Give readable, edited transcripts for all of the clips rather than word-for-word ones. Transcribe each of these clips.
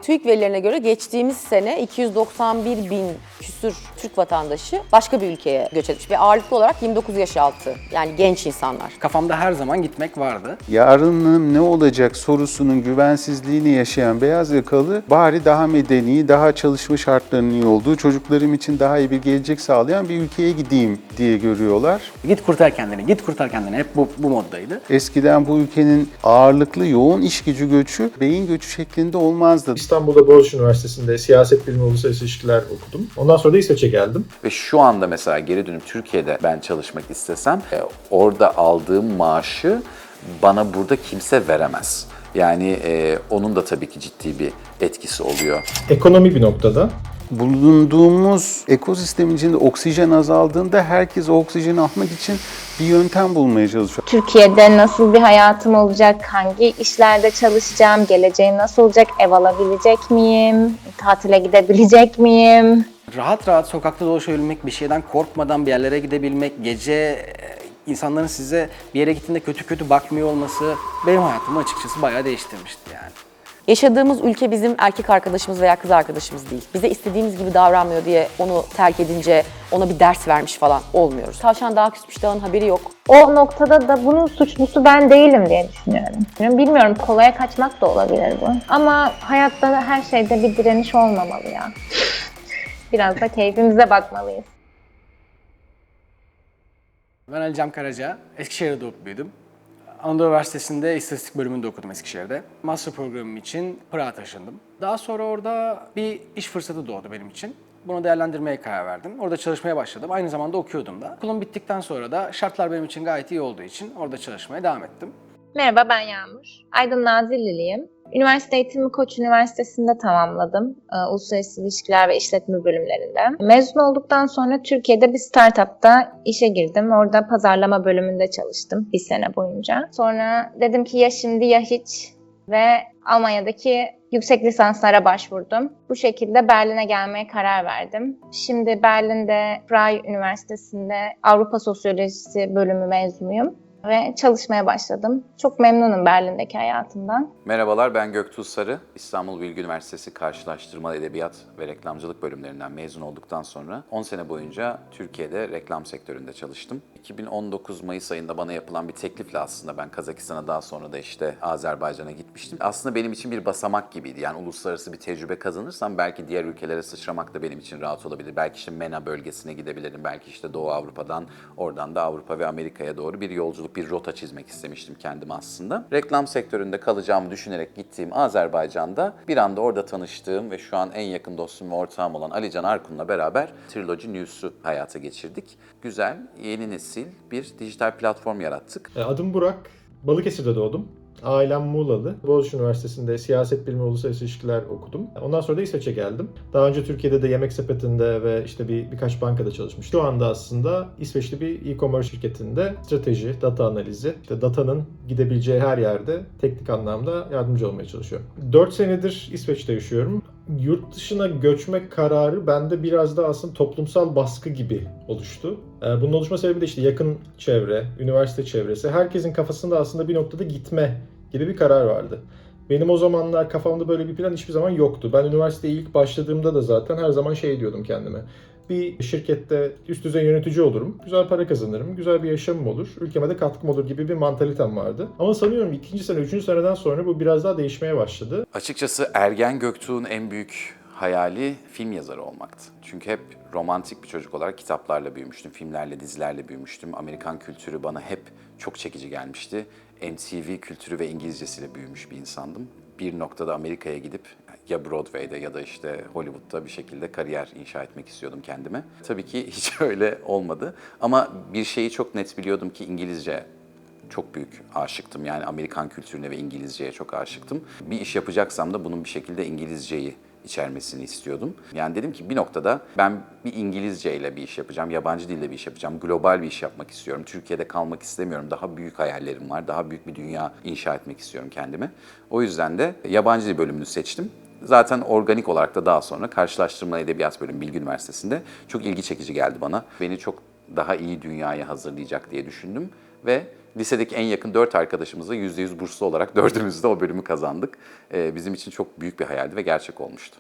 TÜİK verilerine göre geçtiğimiz sene 291 bin küsür Türk vatandaşı başka bir ülkeye göç etmiş ve ağırlıklı olarak 29 yaş altı, yani genç insanlar. Kafamda her zaman gitmek vardı. Yarının ne olacak sorusunun güvensizliğini yaşayan beyaz yakalı bari daha medeni, daha çalışma şartlarının iyi olduğu, çocuklarım için daha iyi bir gelecek sağlayan bir ülkeye gideyim diye görüyorlar. Git kurtar kendini, git kurtar kendini. Hep bu moddaydı. Eskiden bu ülkenin ağırlıklı yoğun iş gücü göçü beyin göçü şeklinde olmazdı. İstanbul'da Boğaziçi Üniversitesi'nde siyaset bilimi uluslararası ilişkiler okudum. Ondan sonra da İsveç'e geldim. Ve şu anda mesela geri dönüp Türkiye'de ben çalışmak istesem orada aldığım maaşı bana burada kimse veremez. Yani onun da tabii ki ciddi bir etkisi oluyor. Ekonomi bir noktada. Bulunduğumuz ekosistemin içinde oksijen azaldığında herkes o oksijeni almak için bir yöntem bulmaya çalışıyor. Türkiye'de nasıl bir hayatım olacak, hangi işlerde çalışacağım, geleceğim nasıl olacak, ev alabilecek miyim, tatile gidebilecek miyim? Rahat rahat sokakta dolaşabilmek, bir şeyden korkmadan bir yerlere gidebilmek, gece insanların size bir yere gittiğinde kötü kötü bakmıyor olması benim hayatımı açıkçası bayağı değiştirmişti yani. Yaşadığımız ülke bizim erkek arkadaşımız veya kız arkadaşımız değil. Bize istediğimiz gibi davranmıyor diye onu terk edince ona bir ders vermiş falan olmuyoruz. Tavşan daha küsmüş, dağın haberi yok. O noktada da bunun suçlusu ben değilim diye düşünüyorum. Bilmiyorum, kolaya kaçmak da olabilir bu. Ama hayatta her şeyde bir direniş olmamalı ya. Biraz da keyfimize bakmalıyız. Ben Ali Cem Karaca, Eskişehir'de doğup büyüdüm. Anadolu Üniversitesi'nde istatistik bölümünde okudum Eskişehir'de. Master programım için Prag'a taşındım. Daha sonra orada bir iş fırsatı doğdu benim için. Bunu değerlendirmeye karar verdim. Orada çalışmaya başladım. Aynı zamanda okuyordum da. Okulum bittikten sonra da şartlar benim için gayet iyi olduğu için orada çalışmaya devam ettim. Merhaba, ben Yağmur. Aydın Nazilliliyim. Üniversite eğitimi Koç Üniversitesi'nde tamamladım. Uluslararası İlişkiler ve İşletme bölümlerinden. Mezun olduktan sonra Türkiye'de bir startupta işe girdim. Orada pazarlama bölümünde çalıştım bir sene boyunca. Sonra dedim ki ya şimdi ya hiç, ve Almanya'daki yüksek lisanslara başvurdum. Bu şekilde Berlin'e gelmeye karar verdim. Şimdi Berlin'de Freie Üniversitesi'nde Avrupa Sosyolojisi bölümü mezunuyum. Ve çalışmaya başladım. Çok memnunum Berlin'deki hayatımdan. Merhabalar, ben Göktuğ Sarı. İstanbul Bilgi Üniversitesi Karşılaştırmalı Edebiyat ve Reklamcılık bölümlerinden mezun olduktan sonra 10 sene boyunca Türkiye'de reklam sektöründe çalıştım. 2019 Mayıs ayında bana yapılan bir teklifle aslında ben Kazakistan'a, daha sonra da işte Azerbaycan'a gitmiştim. Aslında benim için bir basamak gibiydi. Yani uluslararası bir tecrübe kazanırsam belki diğer ülkelere sıçramak da benim için rahat olabilir. Belki işte MENA bölgesine gidebilirim. Belki işte Doğu Avrupa'dan, oradan da Avrupa ve Amerika'ya doğru bir yolculuk, bir rota çizmek istemiştim kendime aslında. Reklam sektöründe kalacağımı düşünerek gittiğim Azerbaycan'da bir anda orada tanıştığım ve şu an en yakın dostum ve ortağım olan Ali Can Arkun'la beraber Trilogy News'u hayata geçirdik. Güzel, yeni nesil bir dijital platform yarattık. Adım Burak. Balıkesir'de doğdum. Ailem Muğlalı. Boğaziçi Üniversitesi'nde siyaset bilimi uluslararası ilişkiler okudum. Ondan sonra da İsveç'e geldim. Daha önce Türkiye'de de Yemek Sepeti'nde ve işte birkaç bankada çalışmıştım. Şu anda aslında İsveçli bir e-commerce şirketinde strateji, data analizi, işte datanın gidebileceği her yerde teknik anlamda yardımcı olmaya çalışıyorum. 4 senedir İsveç'te yaşıyorum. Yurt dışına göçme kararı bende biraz da aslında toplumsal baskı gibi oluştu. Bunun oluşma sebebi de işte yakın çevre, üniversite çevresi. Herkesin kafasında aslında bir noktada gitme gibi bir karar vardı. Benim o zamanlar kafamda böyle bir plan hiçbir zaman yoktu. Ben üniversiteye ilk başladığımda da zaten her zaman şey diyordum kendime. Bir şirkette üst düzey yönetici olurum, güzel para kazanırım, güzel bir yaşamım olur, ülkeme de katkım olur gibi bir mantalitem vardı. Ama sanıyorum 2. sene, 3. seneden sonra bu biraz daha değişmeye başladı. Açıkçası Ergen Göktuğ'un en büyük hayali film yazarı olmaktı. Çünkü hep romantik bir çocuk olarak kitaplarla büyümüştüm, filmlerle, dizilerle büyümüştüm. Amerikan kültürü bana hep çok çekici gelmişti. MTV kültürü ve İngilizcesiyle büyümüş bir insandım. Bir noktada Amerika'ya gidip ya Broadway'de ya da işte Hollywood'da bir şekilde kariyer inşa etmek istiyordum kendime. Tabii ki hiç öyle olmadı. Ama bir şeyi çok net biliyordum ki İngilizce çok büyük aşıktım. Yani Amerikan kültürüne ve İngilizceye çok aşıktım. Bir iş yapacaksam da bunun bir şekilde İngilizceyi içermesini istiyordum. Yani dedim ki bir noktada ben bir İngilizce ile bir iş yapacağım, yabancı dille bir iş yapacağım, global bir iş yapmak istiyorum. Türkiye'de kalmak istemiyorum. Daha büyük hayallerim var. Daha büyük bir dünya inşa etmek istiyorum kendime. O yüzden de yabancı dil bölümünü seçtim. Zaten organik olarak da daha sonra Karşılaştırmalı Edebiyat Bölümü Bilgi Üniversitesi'nde çok ilgi çekici geldi bana. Beni çok daha iyi dünyaya hazırlayacak diye düşündüm ve lisedeki en yakın 4 arkadaşımızla %100 burslu olarak dördümüz de o bölümü kazandık. Bizim için çok büyük bir hayaldi ve gerçek olmuştu.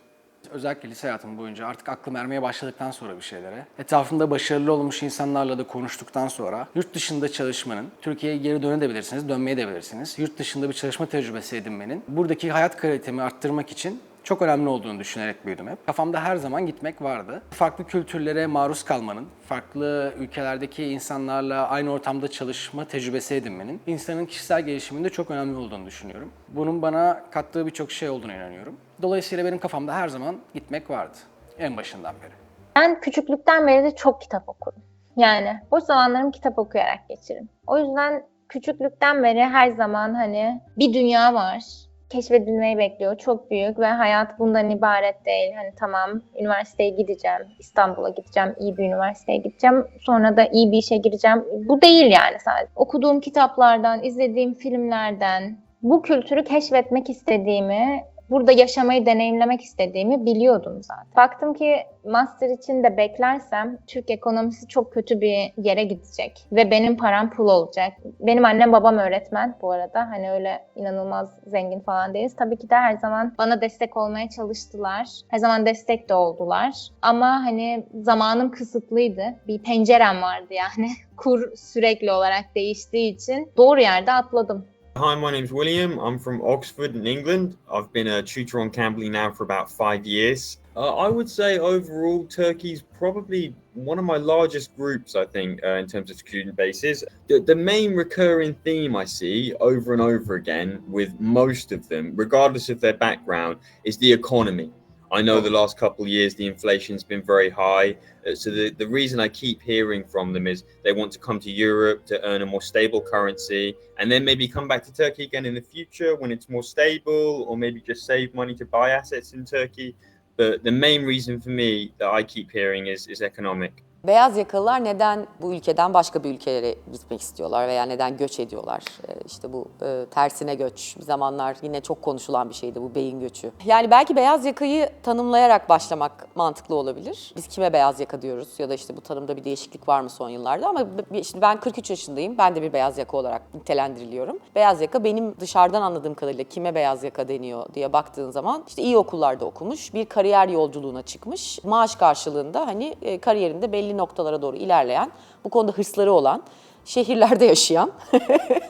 Özellikle lise hayatım boyunca artık aklım ermeye başladıktan sonra bir şeylere, etrafımda başarılı olmuş insanlarla da konuştuktan sonra yurt dışında çalışmanın, Türkiye'ye geri dönebilirsiniz, dönmeye de bilirsiniz. Yurt dışında bir çalışma tecrübesi edinmenin, buradaki hayat kalitemi arttırmak için çok önemli olduğunu düşünerek büyüdüm hep. Kafamda her zaman gitmek vardı. Farklı kültürlere maruz kalmanın, farklı ülkelerdeki insanlarla aynı ortamda çalışma tecrübesi edinmenin insanın kişisel gelişiminde çok önemli olduğunu düşünüyorum. Bunun bana kattığı birçok şey olduğuna inanıyorum. Dolayısıyla benim kafamda her zaman gitmek vardı. En başından beri. Ben küçüklükten beri de çok kitap okudum. Yani boş zamanlarımı kitap okuyarak geçiririm. O yüzden küçüklükten beri her zaman hani bir dünya var. Keşfedilmeyi bekliyor. Çok büyük ve hayat bundan ibaret değil. Hani tamam üniversiteye gideceğim, İstanbul'a gideceğim, iyi bir üniversiteye gideceğim. Sonra da iyi bir işe gireceğim. Bu değil yani sadece. Okuduğum kitaplardan, izlediğim filmlerden bu kültürü keşfetmek istediğimi, burada yaşamayı deneyimlemek istediğimi biliyordum zaten. Baktım ki master için de beklersem Türk ekonomisi çok kötü bir yere gidecek ve benim param pul olacak. Benim annem babam öğretmen bu arada. Hani öyle inanılmaz zengin falan değiliz. Tabii ki de her zaman bana destek olmaya çalıştılar. Her zaman destek de oldular. Ama hani zamanım kısıtlıydı. Bir pencerem vardı yani. Kur sürekli olarak değiştiği için doğru yerde atladım. Hi, my name's William. I'm from Oxford in England. I've been a tutor on Cambly now for about 5 years. I would say overall Turkey's probably one of my largest groups, I think, in terms of student bases. The main recurring theme I see over and over again with most of them, regardless of their background, is the economy. I know the last couple of years the inflation's been very high, so the reason I keep hearing from them is they want to come to Europe to earn a more stable currency and then maybe come back to Turkey again in the future when it's more stable, or maybe just save money to buy assets in Turkey. But the main reason for me that I keep hearing is economic. Beyaz yakalılar neden bu ülkeden başka bir ülkelere gitmek istiyorlar veya neden göç ediyorlar? İşte bu tersine göç bir zamanlar yine çok konuşulan bir şeydi, bu beyin göçü. Yani belki beyaz yakayı tanımlayarak başlamak mantıklı olabilir. Biz kime beyaz yaka diyoruz ya da işte bu tanımda bir değişiklik var mı son yıllarda, ama işte ben 43 yaşındayım. Ben de bir beyaz yaka olarak nitelendiriliyorum. Beyaz yaka benim dışarıdan anladığım kadarıyla kime beyaz yaka deniyor diye baktığın zaman işte iyi okullarda okumuş, bir kariyer yolculuğuna çıkmış, maaş karşılığında hani kariyerinde belli noktalara doğru ilerleyen, bu konuda hırsları olan, şehirlerde yaşayan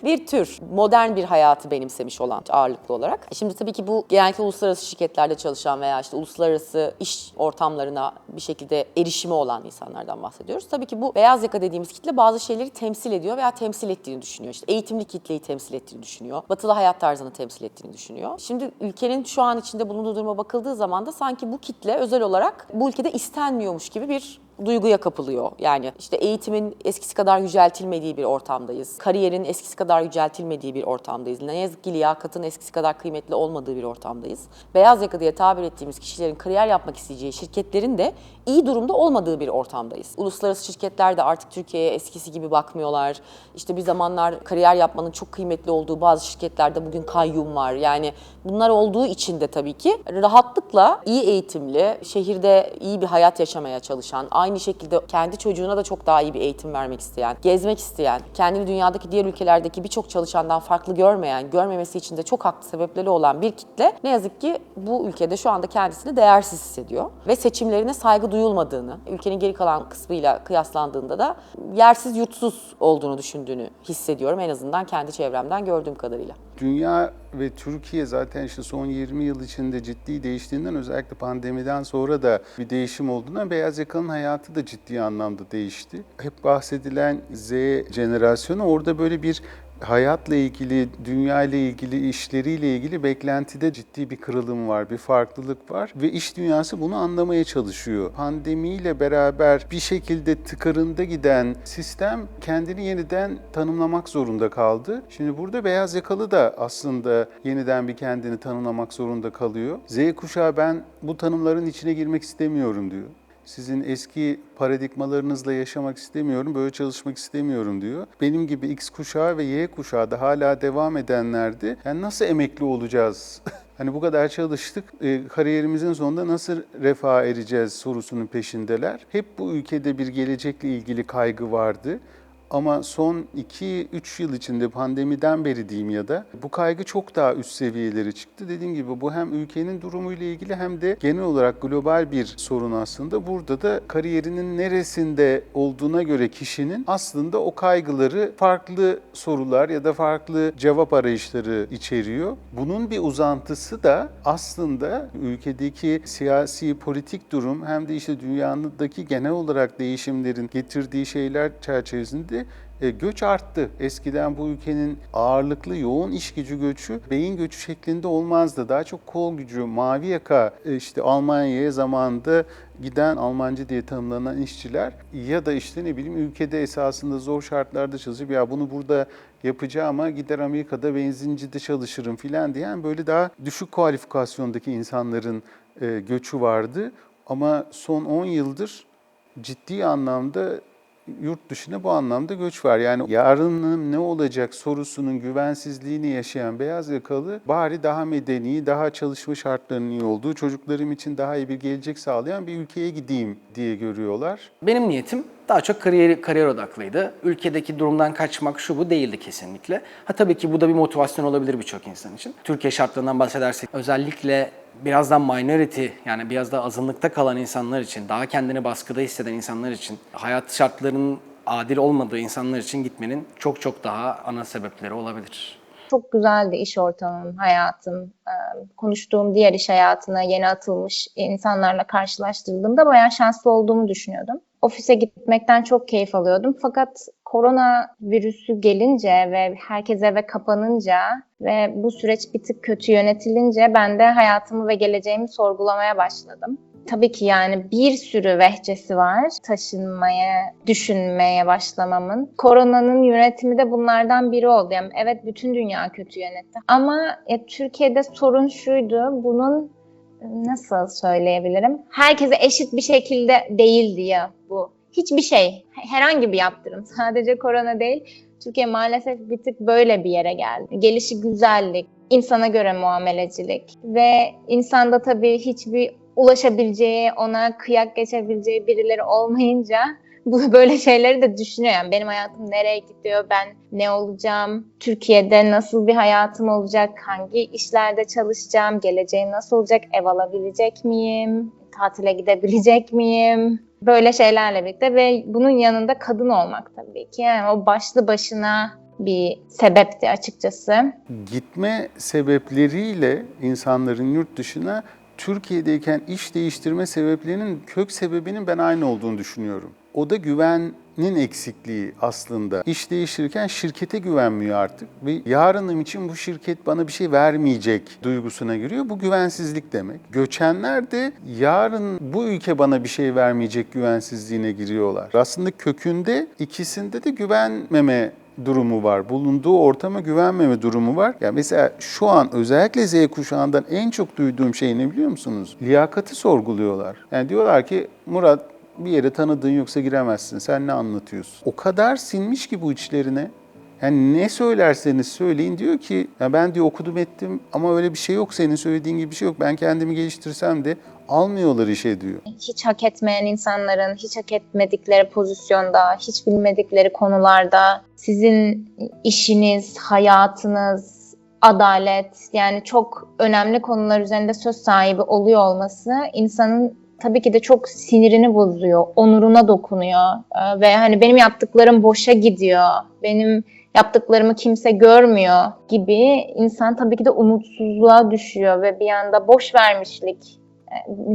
bir tür. Modern bir hayatı benimsemiş olan ağırlıklı olarak. Şimdi tabii ki bu genellikle uluslararası şirketlerde çalışan veya işte uluslararası iş ortamlarına bir şekilde erişimi olan insanlardan bahsediyoruz. Tabii ki bu beyaz yaka dediğimiz kitle bazı şeyleri temsil ediyor veya temsil ettiğini düşünüyor. İşte eğitimli kitleyi temsil ettiğini düşünüyor. Batılı hayat tarzını temsil ettiğini düşünüyor. Şimdi ülkenin şu an içinde bulunduğu duruma bakıldığı zaman da sanki bu kitle özel olarak bu ülkede istenmiyormuş gibi bir duyguya kapılıyor. Yani işte eğitimin eskisi kadar yüceltilmediği bir ortamdayız. Kariyerin eskisi kadar yüceltilmediği bir ortamdayız. Ne yazık ki liyakatın eskisi kadar kıymetli olmadığı bir ortamdayız. Beyaz yaka diye tabir ettiğimiz kişilerin kariyer yapmak isteyeceği şirketlerin de iyi durumda olmadığı bir ortamdayız. Uluslararası şirketler de artık Türkiye'ye eskisi gibi bakmıyorlar. İşte bir zamanlar kariyer yapmanın çok kıymetli olduğu bazı şirketlerde bugün kayyum var. Yani bunlar olduğu için de tabii ki rahatlıkla iyi eğitimli, şehirde iyi bir hayat yaşamaya çalışan, aynı şekilde kendi çocuğuna da çok daha iyi bir eğitim vermek isteyen, gezmek isteyen, kendini dünyadaki diğer ülkelerdeki birçok çalışandan farklı görmeyen, görmemesi için de çok haklı sebepleri olan bir kitle ne yazık ki bu ülkede şu anda kendisini değersiz hissediyor ve seçimlerine saygı duyulmadığını, ülkenin geri kalan kısmıyla kıyaslandığında da yersiz yurtsuz olduğunu düşündüğünü hissediyorum, en azından kendi çevremden gördüğüm kadarıyla. Dünya ve Türkiye zaten işte son 20 yıl içinde ciddi değiştiğinden, özellikle pandemiden sonra da bir değişim olduğundan beyaz yakanın hayatı da ciddi anlamda değişti. Hep bahsedilen Z jenerasyonu orada böyle bir hayatla ilgili, dünya ile ilgili, işleriyle ilgili beklentide ciddi bir kırılım var, bir farklılık var ve iş dünyası bunu anlamaya çalışıyor. Pandemiyle beraber bir şekilde tıkırında giden sistem kendini yeniden tanımlamak zorunda kaldı. Şimdi burada beyaz yakalı da aslında yeniden bir kendini tanımlamak zorunda kalıyor. Z kuşağı ben bu tanımların içine girmek istemiyorum diyor. Sizin eski paradigmalarınızla yaşamak istemiyorum, böyle çalışmak istemiyorum diyor. Benim gibi X kuşağı ve Y kuşağı da hala devam edenlerdi. Yani nasıl emekli olacağız? Hani bu kadar çalıştık, kariyerimizin sonunda nasıl refaha ereceğiz sorusunun peşindeler. Hep bu ülkede bir gelecekle ilgili kaygı vardı. Ama son 2-3 yıl içinde pandemiden beri diyeyim ya da bu kaygı çok daha üst seviyelere çıktı. Dediğim gibi bu hem ülkenin durumuyla ilgili hem de genel olarak global bir sorun aslında. Burada da kariyerinin neresinde olduğuna göre kişinin aslında o kaygıları farklı sorular ya da farklı cevap arayışları içeriyor. Bunun bir uzantısı da aslında ülkedeki siyasi politik durum hem de işte dünyadaki genel olarak değişimlerin getirdiği şeyler çerçevesinde göç arttı. Eskiden bu ülkenin ağırlıklı yoğun iş gücü göçü beyin göçü şeklinde olmazdı. Daha çok kol gücü, mavi yaka işte Almanya'ya zamanında giden Almancı diye tanımlanan işçiler ya da işte ne bileyim ülkede esasında zor şartlarda çalışıp ya bunu burada yapacağıma gider Amerika'da benzincide çalışırım filan diyen böyle daha düşük kualifikasyondaki insanların göçü vardı. Ama son 10 yıldır ciddi anlamda yurt dışına bu anlamda göç var. Yani yarının ne olacak sorusunun güvensizliğini yaşayan beyaz yakalı bari daha medeni, daha çalışma şartlarının iyi olduğu, çocuklarım için daha iyi bir gelecek sağlayan bir ülkeye gideyim diye görüyorlar. Benim niyetim daha çok kariyer odaklıydı. Ülkedeki durumdan kaçmak şu bu değildi kesinlikle. Tabii ki bu da bir motivasyon olabilir birçok insan için. Türkiye şartlarından bahsedersek özellikle biraz daha minority yani biraz daha azınlıkta kalan insanlar için, daha kendini baskıda hisseden insanlar için, hayat şartlarının adil olmadığı insanlar için gitmenin çok çok daha ana sebepleri olabilir. Çok güzeldi iş ortamım, hayatım. Konuştuğum diğer iş hayatına yeni atılmış insanlarla karşılaştırdığımda bayağı şanslı olduğumu düşünüyordum. Ofise gitmekten çok keyif alıyordum. Fakat korona virüsü gelince ve herkes eve kapanınca ve bu süreç bir tık kötü yönetilince ben de hayatımı ve geleceğimi sorgulamaya başladım. Tabii ki yani bir sürü vehçesi var taşınmaya, düşünmeye başlamamın. Koronanın yönetimi de bunlardan biri oldu. Yani evet bütün dünya kötü yönetti. Ama Türkiye'de sorun şuydu, bunun nasıl söyleyebilirim? Herkese eşit bir şekilde değildi ya bu. Hiçbir şey, herhangi bir yaptırım, sadece korona değil. Türkiye maalesef bir tık böyle bir yere geldi. Gelişi güzellik, insana göre muamelecilik ve insanda tabii hiçbir ulaşabileceği, ona kıyak geçebileceği birileri olmayınca bu böyle şeyleri de düşünüyor. Yani benim hayatım nereye gidiyor, ben ne olacağım, Türkiye'de nasıl bir hayatım olacak, hangi işlerde çalışacağım, geleceğim nasıl olacak, ev alabilecek miyim, tatile gidebilecek miyim? Böyle şeylerle birlikte ve bunun yanında kadın olmak tabii ki. Yani o başlı başına bir sebepti açıkçası. Gitme sebepleriyle insanların yurt dışına Türkiye'deyken iş değiştirme sebeplerinin kök sebebinin ben aynı olduğunu düşünüyorum. O da güvenin eksikliği aslında. İş değiştirirken şirkete güvenmiyor artık ve yarınım için bu şirket bana bir şey vermeyecek duygusuna giriyor. Bu güvensizlik demek. Göçenler de yarın bu ülke bana bir şey vermeyecek güvensizliğine giriyorlar. Aslında kökünde ikisinde de güvenmeme durumu var. Bulunduğu ortama güvenmeme durumu var. Yani mesela şu an özellikle Z kuşağından en çok duyduğum şey ne biliyor musunuz? Liyakati sorguluyorlar. Yani diyorlar ki Murat bir yere tanıdığın yoksa giremezsin. Sen ne anlatıyorsun? O kadar sinmiş ki bu içlerine. Yani ne söylerseniz söyleyin diyor ki ya ben diyor okudum ettim ama öyle bir şey yok, senin söylediğin gibi bir şey yok. Ben kendimi geliştirsem de almıyorlar işe diyor. Hiç hak etmeyen insanların hiç hak etmedikleri pozisyonda, hiç bilmedikleri konularda sizin işiniz, hayatınız, adalet yani çok önemli konular üzerinde söz sahibi oluyor olması insanın tabii ki de çok sinirini bozuyor, onuruna dokunuyor ve hani benim yaptıklarım boşa gidiyor, benim yaptıklarımı kimse görmüyor gibi insan tabii ki de umutsuzluğa düşüyor ve bir anda boş vermişlik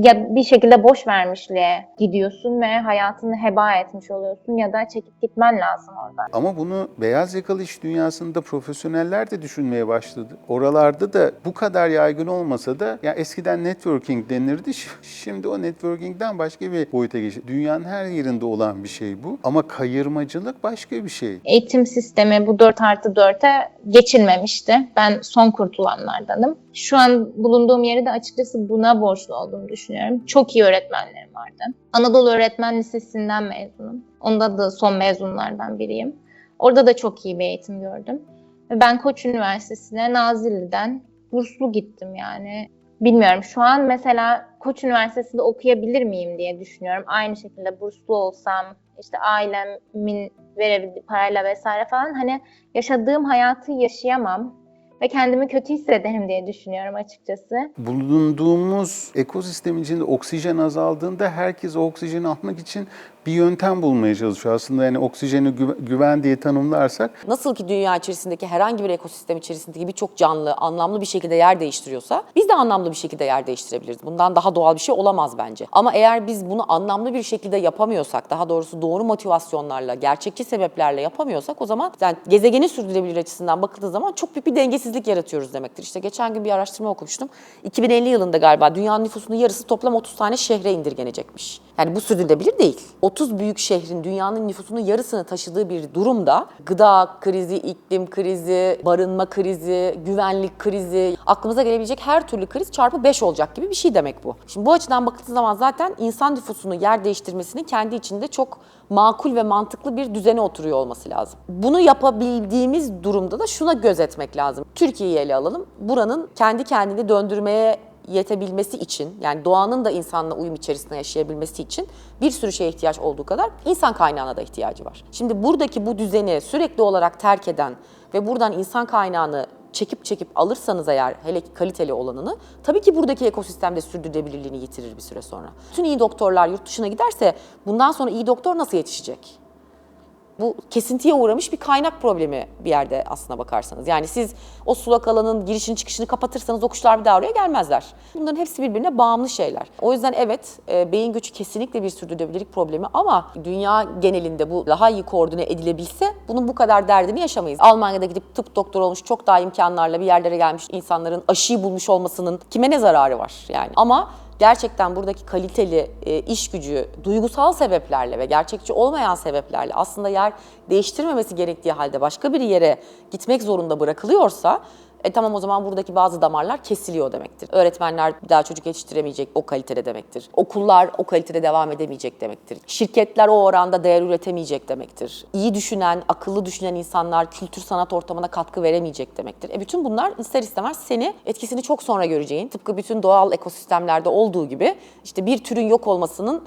ya bir şekilde boş vermişliğe gidiyorsun ve hayatını heba etmiş oluyorsun ya da çekip gitmen lazım oradan. Ama bunu beyaz yakalı iş dünyasında profesyoneller de düşünmeye başladı. Oralarda da bu kadar yaygın olmasa da ya eskiden networking denirdi. Şimdi o networking'den başka bir boyuta geçti. Dünyanın her yerinde olan bir şey bu. Ama kayırmacılık başka bir şey. Eğitim sistemi bu 4+4'e geçilmemişti. Ben son kurtulanlardanım. Şu an bulunduğum yeri de açıkçası buna borçlu olduğumu düşünüyorum. Çok iyi öğretmenlerim vardı. Anadolu Öğretmen Lisesi'nden mezunum. Onda da son mezunlardan biriyim. Orada da çok iyi bir eğitim gördüm. Ve ben Koç Üniversitesi'ne Nazilli'den burslu gittim yani. Bilmiyorum. Şu an mesela Koç Üniversitesi'nde okuyabilir miyim diye düşünüyorum. Aynı şekilde burslu olsam, işte ailemin verebildiği parayla vesaire falan, hani yaşadığım hayatı yaşayamam ve kendimi kötü hissederim diye düşünüyorum açıkçası. Bulunduğumuz ekosistemin içinde oksijen azaldığında herkes o oksijeni almak için bir yöntem bulmaya çalışıyor. Aslında yani oksijeni güven diye tanımlarsak Nasıl ki dünya içerisindeki herhangi bir ekosistem içerisindeki birçok canlı anlamlı bir şekilde yer değiştiriyorsa biz de anlamlı bir şekilde yer değiştirebiliriz. Bundan daha doğal bir şey olamaz bence. Ama eğer biz bunu anlamlı bir şekilde yapamıyorsak, daha doğrusu doğru motivasyonlarla, gerçekçi sebeplerle yapamıyorsak o zaman yani gezegenin sürdürülebilir açısından bakıldığı zaman çok büyük bir dengesizlik yaratıyoruz demektir. İşte geçen gün bir araştırma okumuştum. 2050 yılında galiba dünyanın nüfusunun yarısı toplam 30 tane şehre indirgenecekmiş. Yani bu sürdürülebilir değil. 30 büyük şehrin dünyanın nüfusunun yarısını taşıdığı bir durumda gıda krizi, iklim krizi, barınma krizi, güvenlik krizi, aklımıza gelebilecek her türlü kriz çarpı 5 olacak gibi bir şey demek bu. Şimdi bu açıdan bakıldığı zaman zaten insan nüfusunun yer değiştirmesinin kendi içinde çok makul ve mantıklı bir düzene oturuyor olması lazım. Bunu yapabildiğimiz durumda da şuna göz etmek lazım. Türkiye'yi ele alalım. Buranın kendi kendini döndürmeye yetebilmesi için, yani doğanın da insanla uyum içerisinde yaşayabilmesi için bir sürü şeye ihtiyaç olduğu kadar insan kaynağına da ihtiyacı var. Şimdi buradaki bu düzeni sürekli olarak terk eden ve buradan insan kaynağını çekip alırsanız eğer, hele ki kaliteli olanını, tabii ki buradaki ekosistemde sürdürülebilirliğini yitirir bir süre sonra. Bütün iyi doktorlar yurt dışına giderse bundan sonra iyi doktor nasıl yetişecek? Bu kesintiye uğramış bir kaynak problemi bir yerde aslına bakarsanız. Yani siz o sulak alanın girişini çıkışını kapatırsanız o kuşlar bir daha oraya gelmezler. Bunların hepsi birbirine bağımlı şeyler. O yüzden evet, beyin göçü kesinlikle bir sürdürülebilirlik problemi ama dünya genelinde bu daha iyi koordine edilebilse bunun bu kadar derdini yaşamayız. Almanya'da gidip tıp doktoru olmuş, çok daha imkanlarla bir yerlere gelmiş insanların aşıyı bulmuş olmasının kime ne zararı var yani. Ama gerçekten buradaki kaliteli iş gücü duygusal sebeplerle ve gerçekçi olmayan sebeplerle aslında yer değiştirmemesi gerektiği halde başka bir yere gitmek zorunda bırakılıyorsa tamam, o zaman buradaki bazı damarlar kesiliyor demektir. Öğretmenler bir daha çocuk yetiştiremeyecek o kalitede demektir. Okullar o kalitede devam edemeyecek demektir. Şirketler o oranda değer üretemeyecek demektir. İyi düşünen, akıllı düşünen insanlar kültür sanat ortamına katkı veremeyecek demektir. Bütün bunlar ister istemez seni etkisini çok sonra göreceğin, tıpkı bütün doğal ekosistemlerde olduğu gibi işte bir türün yok olmasının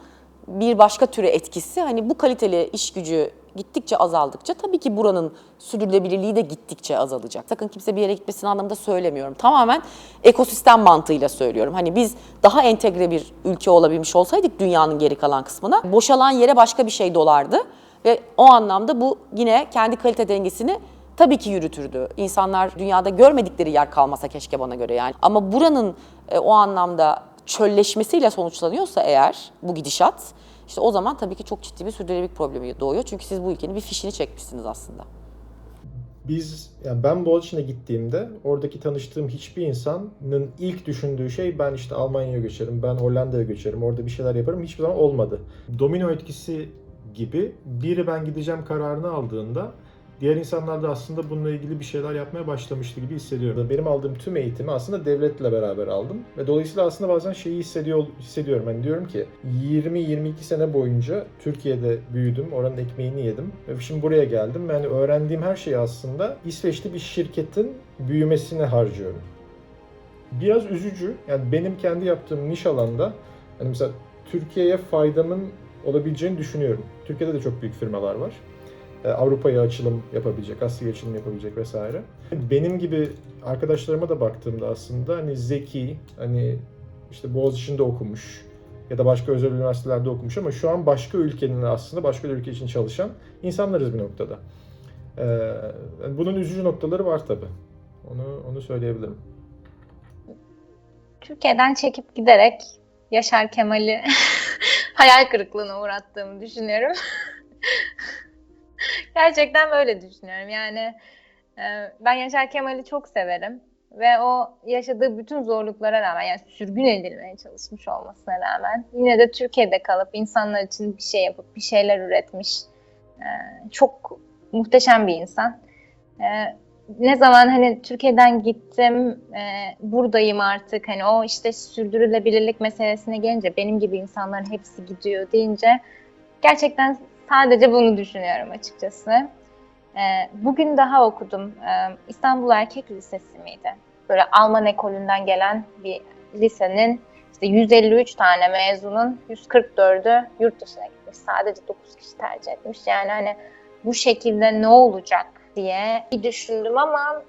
bir başka türe etkisi, hani bu kaliteli iş gücü gittikçe azaldıkça tabii ki buranın sürdürülebilirliği de gittikçe azalacak. Sakın kimse bir yere gitmesini anlamında söylemiyorum. Tamamen ekosistem mantığıyla söylüyorum. Hani biz daha entegre bir ülke olabilmiş olsaydık dünyanın geri kalan kısmına, boşalan yere başka bir şey dolardı ve o anlamda bu yine kendi kalite dengesini tabii ki yürütürdü. İnsanlar dünyada görmedikleri yer kalmasa keşke bana göre yani. Ama buranın o anlamda çölleşmesiyle sonuçlanıyorsa eğer bu gidişat, İşte o zaman tabii ki çok ciddi bir sürdürülebilirlik problemi doğuyor. Çünkü siz bu ülkenin bir fişini çekmişsiniz aslında. Yani ben Boğaziçi'ne gittiğimde oradaki tanıştığım hiçbir insanın ilk düşündüğü şey ben işte Almanya'ya göçerim, ben Hollanda'ya göçerim, orada bir şeyler yaparım hiçbir zaman olmadı. Domino etkisi gibi biri ben gideceğim kararını aldığında diğer insanlar da aslında bununla ilgili bir şeyler yapmaya başlamıştı gibi hissediyorum. Benim aldığım tüm eğitimi aslında devletle beraber aldım. Ve dolayısıyla aslında bazen şeyi hissediyorum. Hani diyorum ki 20-22 sene boyunca Türkiye'de büyüdüm, oranın ekmeğini yedim. Ve şimdi buraya geldim. Yani öğrendiğim her şeyi aslında İsveçli bir şirketin büyümesine harcıyorum. Biraz üzücü. Yani benim kendi yaptığım niş alanda hani mesela Türkiye'ye faydamın olabileceğini düşünüyorum. Türkiye'de de çok büyük firmalar var. Avrupa'ya açılım yapabilecek, Asya'ya açılım yapabilecek vesaire. Benim gibi arkadaşlarıma da baktığımda aslında hani zeki, hani işte Boğaziçi'nde okumuş ya da başka özel üniversitelerde okumuş ama şu an başka ülkenin aslında başka bir ülke için çalışan insanlarız bir noktada. Bunun üzücü noktaları var tabii. Onu söyleyebilirim. Türkiye'den çekip giderek Yaşar Kemal'i hayal kırıklığına uğrattığımı düşünüyorum. Gerçekten böyle düşünüyorum. Yani ben Yaşar Kemal'i çok severim ve o yaşadığı bütün zorluklara rağmen, yani sürgün edilmeye çalışmış olmasına rağmen yine de Türkiye'de kalıp insanlar için bir şey yapıp bir şeyler üretmiş. Çok muhteşem bir insan. Ne zaman hani Türkiye'den gittim, buradayım artık, hani o işte sürdürülebilirlik meselesine gelince benim gibi insanların hepsi gidiyor deyince gerçekten sadece bunu düşünüyorum açıkçası. Bugün daha okudum. İstanbul Erkek Lisesi miydi? Böyle Alman ekolünden gelen bir lisenin işte 153 tane mezunun 144'ü yurt dışına gitmiş. Sadece 9 kişi tercih etmiş. Yani hani bu şekilde ne olacak diye bir düşündüm ama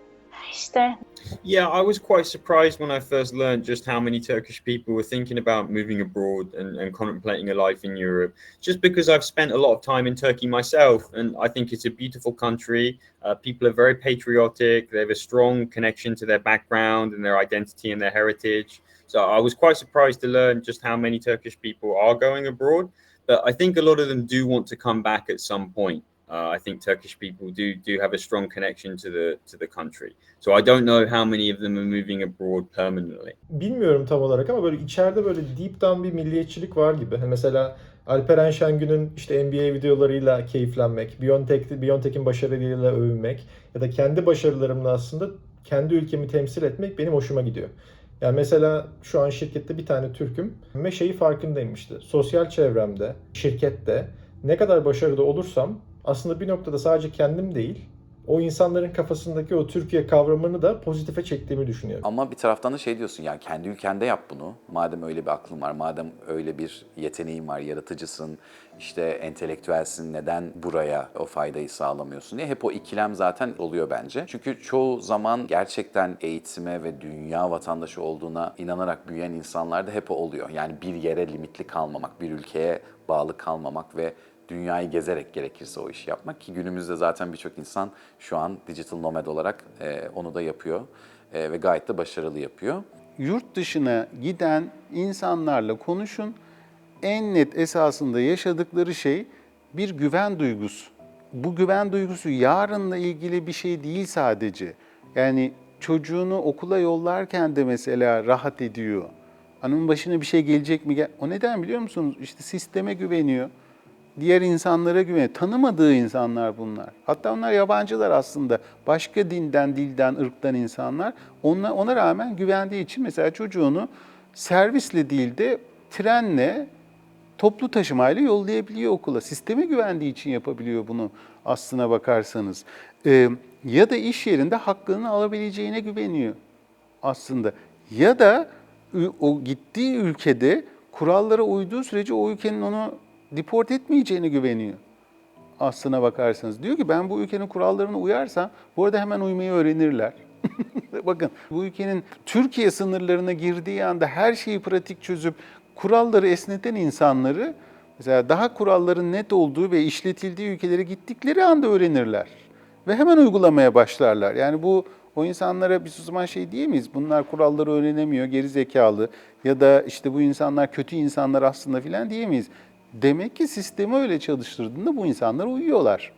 işte. Yeah, I was quite surprised when I first learned just how many Turkish people were thinking about moving abroad and contemplating a life in Europe. Just because I've spent a lot of time in Turkey myself, and I think it's a beautiful country. People are very patriotic. They have a strong connection to their background and their identity and their heritage. So I was quite surprised to learn just how many Turkish people are going abroad. But I think a lot of them do want to come back at some point. I think Turkish people do have a strong connection to the country. So I don't know how many of them are moving abroad permanently. Bilmiyorum tam olarak ama böyle içeride böyle deep down bir milliyetçilik var gibi. Mesela Alperen Şengün'ün işte NBA videolarıyla keyiflenmek, BioNTech'in başarılarıyla övünmek ya da kendi başarılarımla aslında kendi ülkemi temsil etmek benim hoşuma gidiyor. Yani mesela şu an şirkette bir tane Türk'üm ve şeyi farkındayım işte. Sosyal çevremde, şirkette ne kadar başarılı olursam aslında bir noktada sadece kendim değil, o insanların kafasındaki o Türkiye kavramını da pozitife çektiğimi düşünüyorum. Ama bir taraftan da şey diyorsun, yani kendi ülkende yap bunu. Madem öyle bir aklın var, madem öyle bir yeteneğin var, yaratıcısın, işte entelektüelsin, neden buraya o faydayı sağlamıyorsun diye hep o ikilem zaten oluyor bence. Çünkü çoğu zaman gerçekten eğitime ve dünya vatandaşı olduğuna inanarak büyüyen insanlarda hep o oluyor. Yani bir yere limitli kalmamak, bir ülkeye bağlı kalmamak ve dünyayı gezerek gerekirse o işi yapmak, ki günümüzde zaten birçok insan şu an digital nomad olarak onu da yapıyor ve gayet de başarılı yapıyor. Yurt dışına giden insanlarla konuşun. En net esasında yaşadıkları şey bir güven duygusu. Bu güven duygusu yarınla ilgili bir şey değil sadece. Yani çocuğunu okula yollarken de mesela rahat ediyor. Onun başına bir şey gelecek mi? O neden biliyor musunuz? İşte sisteme güveniyor. Diğer insanlara güveniyor. Tanımadığı insanlar bunlar. Hatta onlar yabancılar aslında. Başka dinden, dilden, ırktan insanlar. Ona rağmen güvendiği için mesela çocuğunu servisle değil de trenle, toplu taşımayla yollayabiliyor okula. Sisteme güvendiği için yapabiliyor bunu aslına bakarsanız. Ya da iş yerinde hakkını alabileceğine güveniyor aslında. Ya da o gittiği ülkede kurallara uyduğu sürece o ülkenin onu deport etmeyeceğine güveniyor aslına bakarsanız. Diyor ki ben bu ülkenin kurallarına uyarsam, bu arada hemen uymayı öğrenirler. Bakın bu ülkenin Türkiye sınırlarına girdiği anda her şeyi pratik çözüp kuralları esneten insanları, mesela daha kuralların net olduğu ve işletildiği ülkelere gittikleri anda öğrenirler. Ve hemen uygulamaya başlarlar. Yani bu o insanlara biz o zaman şey diyemeyiz. Bunlar kuralları öğrenemiyor, geri zekalı ya da işte bu insanlar kötü insanlar aslında filan diyemeyiz. Demek ki sistemi öyle çalıştırdığında bu insanlar uyuyorlar.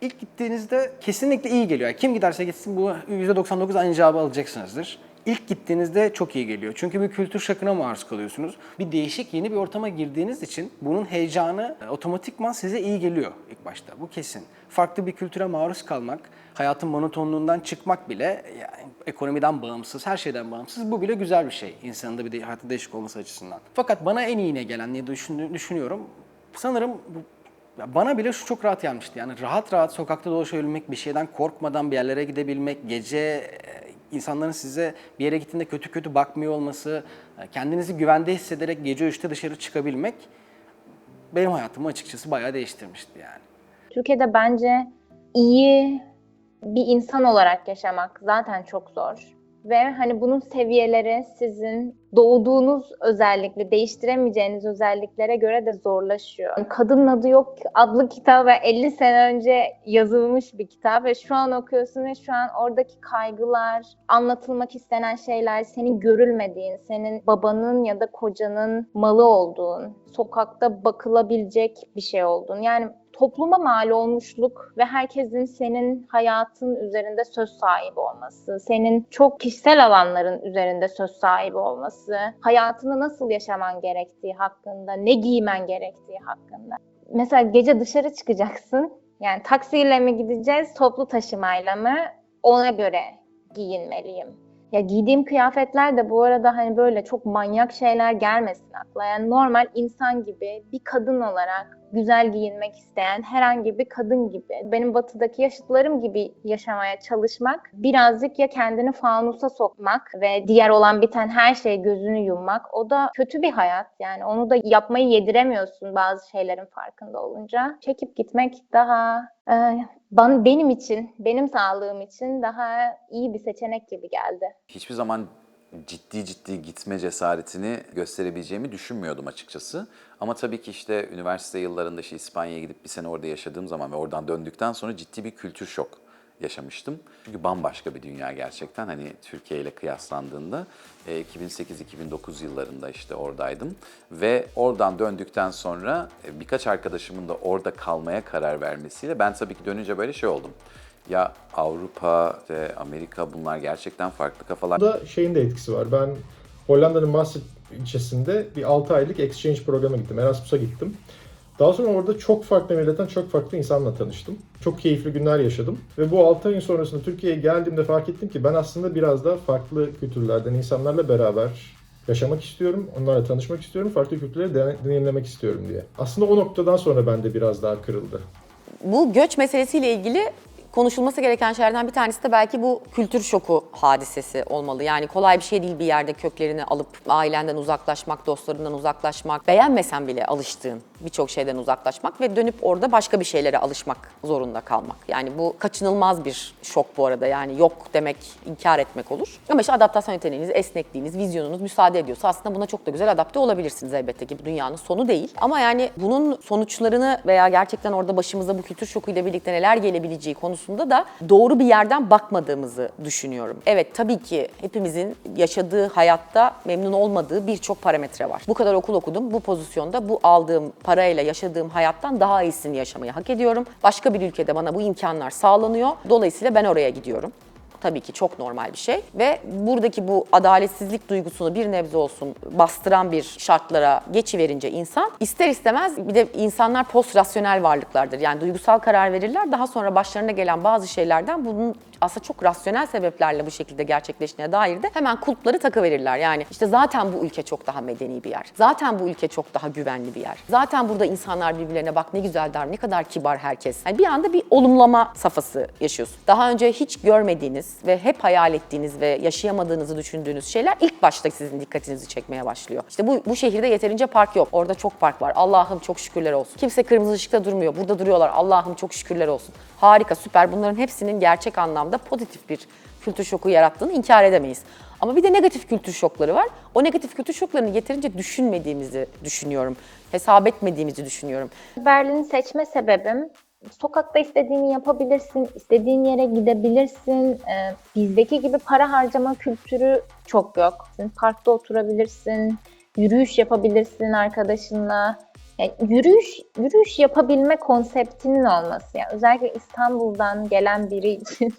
İlk gittiğinizde kesinlikle iyi geliyor. Yani kim giderse gitsin bu %99 aynı cevabı alacaksınızdır. İlk gittiğinizde çok iyi geliyor. Çünkü bir kültür şokuna maruz kalıyorsunuz. Bir değişik yeni bir ortama girdiğiniz için bunun heyecanı otomatikman size iyi geliyor ilk başta. Bu kesin. Farklı bir kültüre maruz kalmak, hayatın monotonluğundan çıkmak bile, yani ekonomiden bağımsız, her şeyden bağımsız, bu bile güzel bir şey. İnsanın da bir hayatı değişik olması açısından. Fakat bana en iyine gelen diye düşünüyorum. Sanırım bana bile şu çok rahat gelmişti. Yani rahat rahat sokakta dolaşabilmek, bir şeyden korkmadan bir yerlere gidebilmek, gece insanların size bir yere gittiğinde kötü kötü bakmıyor olması, kendinizi güvende hissederek gece 3'te dışarı çıkabilmek benim hayatımı açıkçası bayağı değiştirmişti yani. Türkiye'de bence iyi bir insan olarak yaşamak zaten çok zor. Ve hani bunun seviyeleri sizin doğduğunuz özellikle değiştiremeyeceğiniz özelliklere göre de zorlaşıyor. Kadının Adı Yok adlı kitabı 50 sene önce yazılmış bir kitap ve şu an okuyorsun ve şu an oradaki kaygılar, anlatılmak istenen şeyler, senin görülmediğin, senin babanın ya da kocanın malı olduğun, sokakta bakılabilecek bir şey olduğun. Yani topluma mal olmuşluk ve herkesin senin hayatın üzerinde söz sahibi olması, senin çok kişisel alanların üzerinde söz sahibi olması, hayatını nasıl yaşaman gerektiği hakkında, ne giymen gerektiği hakkında. Mesela gece dışarı çıkacaksın, yani taksiyle mi gideceğiz, toplu taşımayla mı? Ona göre giyinmeliyim. Ya giydiğim kıyafetler de bu arada hani böyle çok manyak şeyler gelmesin akla. Yani normal insan gibi bir kadın olarak güzel giyinmek isteyen herhangi bir kadın gibi, benim batıdaki yaşıtlarım gibi yaşamaya çalışmak, birazcık ya kendini fanusa sokmak ve diğer olan biten her şeye gözünü yummak, o da kötü bir hayat. Yani onu da yapmayı yediremiyorsun bazı şeylerin farkında olunca. Çekip gitmek daha benim için, benim sağlığım için daha iyi bir seçenek gibi geldi. Hiçbir zaman ciddi gitme cesaretini gösterebileceğimi düşünmüyordum açıkçası. Ama tabii ki işte üniversite yıllarında işte İspanya'ya gidip bir sene orada yaşadığım zaman ve oradan döndükten sonra ciddi bir kültür şok yaşamıştım. Çünkü bambaşka bir dünya gerçekten, hani Türkiye ile kıyaslandığında. 2008-2009 yıllarında işte oradaydım ve oradan döndükten sonra birkaç arkadaşımın da orada kalmaya karar vermesiyle ben tabii ki dönünce böyle şey oldum. Ya Avrupa ve Amerika, bunlar gerçekten farklı kafalar. Burada şeyin de etkisi var. Ben Hollanda'nın Maastricht ilçesinde bir 6 aylık exchange programına gittim. Erasmus'a gittim. Daha sonra orada çok farklı milletten çok farklı insanla tanıştım. Çok keyifli günler yaşadım. Ve bu 6 ayın sonrasında Türkiye'ye geldiğimde fark ettim ki ben aslında biraz daha farklı kültürlerden insanlarla beraber yaşamak istiyorum. Onlarla tanışmak istiyorum. Farklı kültürleri deneyimlemek istiyorum diye. Aslında o noktadan sonra bende biraz daha kırıldı. Bu göç meselesiyle ilgili konuşulması gereken şeylerden bir tanesi de belki bu kültür şoku hadisesi olmalı. Yani kolay bir şey değil bir yerde köklerini alıp ailenden uzaklaşmak, dostlarından uzaklaşmak, beğenmesen bile alıştığın birçok şeyden uzaklaşmak ve dönüp orada başka bir şeylere alışmak zorunda kalmak. Yani bu kaçınılmaz bir şok bu arada. Yani yok demek, inkar etmek olur. Ama işte adaptasyon yeteneğiniz, esnekliğiniz, vizyonunuz müsaade ediyorsa aslında buna çok da güzel adapte olabilirsiniz elbette ki. Bu dünyanın sonu değil. Ama yani bunun sonuçlarını veya gerçekten orada başımıza bu kültür şokuyla birlikte neler gelebileceği konusunda da doğru bir yerden bakmadığımızı düşünüyorum. Evet, tabii ki hepimizin yaşadığı hayatta memnun olmadığı birçok parametre var. Bu kadar okul okudum, bu pozisyonda bu aldığım parayla yaşadığım hayattan daha iyisini yaşamayı hak ediyorum. Başka bir ülkede bana bu imkanlar sağlanıyor. Dolayısıyla ben oraya gidiyorum. Tabii ki çok normal bir şey ve buradaki bu adaletsizlik duygusunu bir nebze olsun bastıran bir şartlara geçiverince insan ister istemez, bir de insanlar post rasyonel varlıklardır. Yani duygusal karar verirler, daha sonra başlarına gelen bazı şeylerden bunun aslında çok rasyonel sebeplerle bu şekilde gerçekleştiğine dair de hemen kulpları takıverirler. Yani işte zaten bu ülke çok daha medeni bir yer. Zaten bu ülke çok daha güvenli bir yer. Zaten burada insanlar birbirlerine bak ne güzel der, ne kadar kibar herkes. Yani bir anda bir olumlama safhası yaşıyorsun. Daha önce hiç görmediğiniz ve hep hayal ettiğiniz ve yaşayamadığınızı düşündüğünüz şeyler ilk başta sizin dikkatinizi çekmeye başlıyor. İşte bu şehirde yeterince park yok. Orada çok park var. Allah'ım çok şükürler olsun. Kimse kırmızı ışıkta durmuyor. Burada duruyorlar. Allah'ım çok şükürler olsun. Harika, süper. Bunların hepsinin gerçek anlamda pozitif bir kültür şoku yarattığını inkar edemeyiz. Ama bir de negatif kültür şokları var. O negatif kültür şoklarını yeterince düşünmediğimizi düşünüyorum. Hesap etmediğimizi düşünüyorum. Berlin'i seçme sebebim, sokakta istediğini yapabilirsin, istediğin yere gidebilirsin. Bizdeki gibi para harcama kültürü çok yok. Parkta oturabilirsin, yürüyüş yapabilirsin arkadaşınla. Yani yürüyüş yapabilme konseptinin olması. Yani özellikle İstanbul'dan gelen biri için.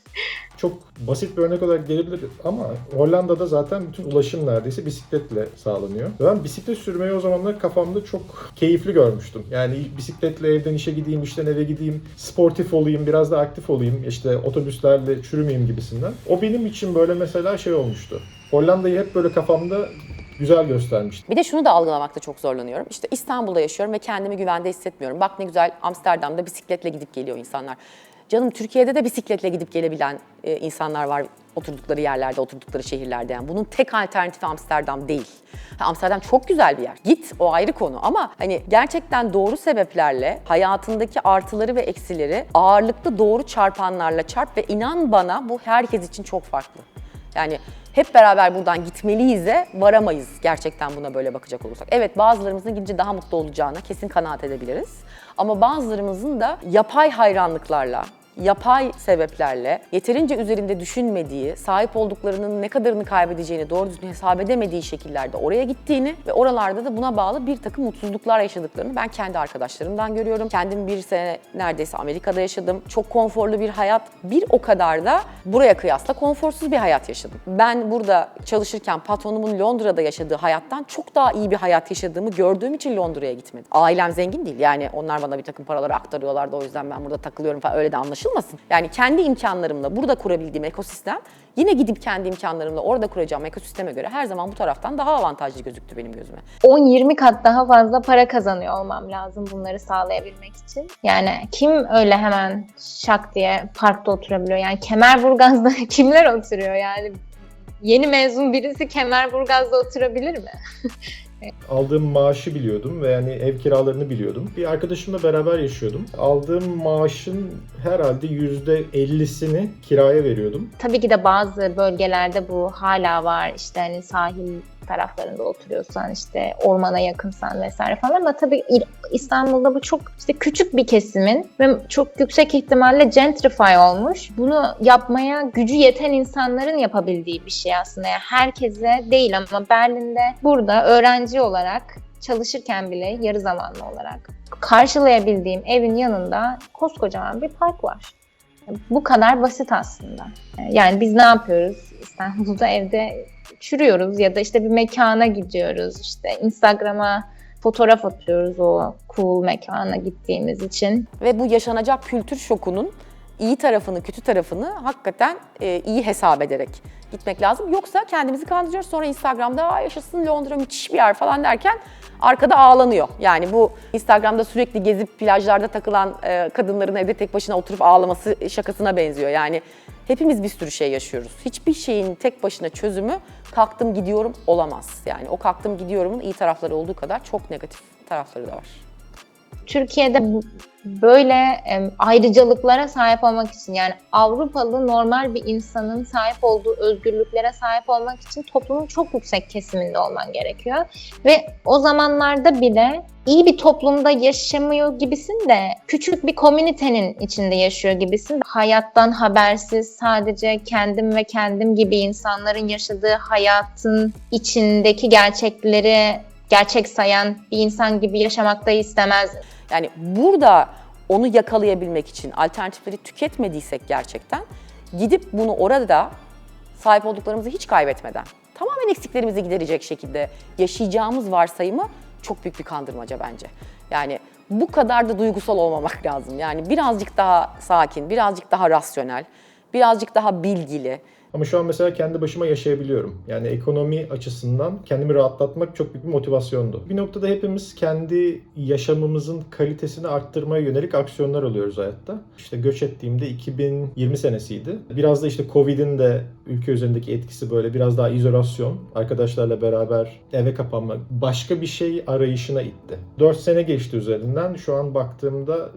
Çok basit bir örnek olarak gelebilir ama Hollanda'da zaten bütün ulaşım neredeyse bisikletle sağlanıyor. Ben bisiklet sürmeyi o zamanlar kafamda çok keyifli görmüştüm. Yani bisikletle evden işe gideyim, işten eve gideyim, sportif olayım, biraz da aktif olayım, işte otobüslerle çürümeyeyim gibisinden. O benim için böyle mesela şey olmuştu. Hollanda'yı hep böyle kafamda güzel göstermişti. Bir de şunu da algılamakta çok zorlanıyorum. İşte İstanbul'da yaşıyorum ve kendimi güvende hissetmiyorum. Bak ne güzel Amsterdam'da bisikletle gidip geliyor insanlar. Canım, Türkiye'de de bisikletle gidip gelebilen insanlar var oturdukları yerlerde, oturdukları şehirlerde. Yani bunun tek alternatifi Amsterdam değil. Amsterdam çok güzel bir yer. Git, o ayrı konu ama hani gerçekten doğru sebeplerle hayatındaki artıları ve eksileri ağırlıklı doğru çarpanlarla çarp ve inan bana bu herkes için çok farklı. Yani hep beraber buradan gitmeliyize varamayız gerçekten buna böyle bakacak olursak. Evet, bazılarımızın gidince daha mutlu olacağına kesin kanaat edebiliriz. Ama bazılarımızın da yapay hayranlıklarla, yapay sebeplerle, yeterince üzerinde düşünmediği, sahip olduklarının ne kadarını kaybedeceğini doğru düzgün hesap edemediği şekillerde oraya gittiğini ve oralarda da buna bağlı bir takım mutsuzluklar yaşadıklarını ben kendi arkadaşlarımdan görüyorum. Kendim bir sene neredeyse Amerika'da yaşadım. Çok konforlu bir hayat, bir o kadar da buraya kıyasla konforsuz bir hayat yaşadım. Ben burada çalışırken patronumun Londra'da yaşadığı hayattan çok daha iyi bir hayat yaşadığımı gördüğüm için Londra'ya gitmedim. Ailem zengin değil, yani onlar bana bir takım paraları aktarıyorlar da o yüzden ben burada takılıyorum falan, öyle de anlaşılmıyor anlaşılmasın. Yani kendi imkanlarımla burada kurabildiğim ekosistem yine gidip kendi imkanlarımla orada kuracağım ekosisteme göre her zaman bu taraftan daha avantajlı gözüktü benim gözüme. 10-20 kat daha fazla para kazanıyor olmam lazım bunları sağlayabilmek için. Yani kim öyle hemen şak diye parkta oturabiliyor? Yani Kemerburgaz'da kimler oturuyor yani? Yeni mezun birisi Kemerburgaz'da oturabilir mi? Aldığım maaşı biliyordum ve yani ev kiralarını biliyordum. Bir arkadaşımla beraber yaşıyordum. Aldığım maaşın herhalde %50'sini kiraya veriyordum. Tabii ki de bazı bölgelerde bu hala var. İşte hani sahil taraflarında oturuyorsan, işte ormana yakınsan vesaire falan, ama tabii İstanbul'da bu çok işte küçük bir kesimin ve çok yüksek ihtimalle gentrify olmuş. Bunu yapmaya gücü yeten insanların yapabildiği bir şey aslında. Yani herkese değil, ama Berlin'de burada öğrenci olarak çalışırken bile yarı zamanlı olarak karşılayabildiğim evin yanında koskocaman bir park var. Bu kadar basit aslında. Yani biz ne yapıyoruz? İstanbul'da evde çürüyoruz ya da işte bir mekana gidiyoruz. İşte Instagram'a fotoğraf atıyoruz o cool mekana gittiğimiz için. Ve bu yaşanacak kültür şokunun iyi tarafını, kötü tarafını hakikaten iyi hesap ederek gitmek lazım. Yoksa kendimizi kandırıyoruz. Sonra Instagram'da yaşasın Londra müthiş bir yer falan derken arkada ağlanıyor. Yani bu Instagram'da sürekli gezip plajlarda takılan kadınların evde tek başına oturup ağlaması şakasına benziyor. Yani hepimiz bir sürü şey yaşıyoruz. Hiçbir şeyin tek başına çözümü kalktım gidiyorum olamaz. Yani o kalktım gidiyorumun iyi tarafları olduğu kadar çok negatif tarafları da var. Türkiye'de böyle ayrıcalıklara sahip olmak için, yani Avrupalı normal bir insanın sahip olduğu özgürlüklere sahip olmak için toplumun çok yüksek kesiminde olman gerekiyor. Ve o zamanlarda bile iyi bir toplumda yaşamıyor gibisin de küçük bir komünitenin içinde yaşıyor gibisin. Hayattan habersiz, sadece kendim ve kendim gibi insanların yaşadığı hayatın içindeki gerçekleri gerçek sayan bir insan gibi yaşamak da istemezdim. Yani burada onu yakalayabilmek için alternatifleri tüketmediysek gerçekten gidip bunu orada sahip olduklarımızı hiç kaybetmeden tamamen eksiklerimizi giderecek şekilde yaşayacağımız varsayımı çok büyük bir kandırmaca bence. Yani bu kadar da duygusal olmamak lazım. Yani birazcık daha sakin, birazcık daha rasyonel, birazcık daha bilgili. Ama şu an mesela kendi başıma yaşayabiliyorum. Yani ekonomi açısından kendimi rahatlatmak çok büyük bir motivasyondu. Bir noktada hepimiz kendi yaşamımızın kalitesini arttırmaya yönelik aksiyonlar alıyoruz hayatta. İşte göç ettiğimde 2020 senesiydi. Biraz da işte Covid'in de ülke üzerindeki etkisi, böyle biraz daha izolasyon, arkadaşlarla beraber eve kapanmak, başka bir şey arayışına itti. 4 sene geçti üzerinden. Şu an baktığımda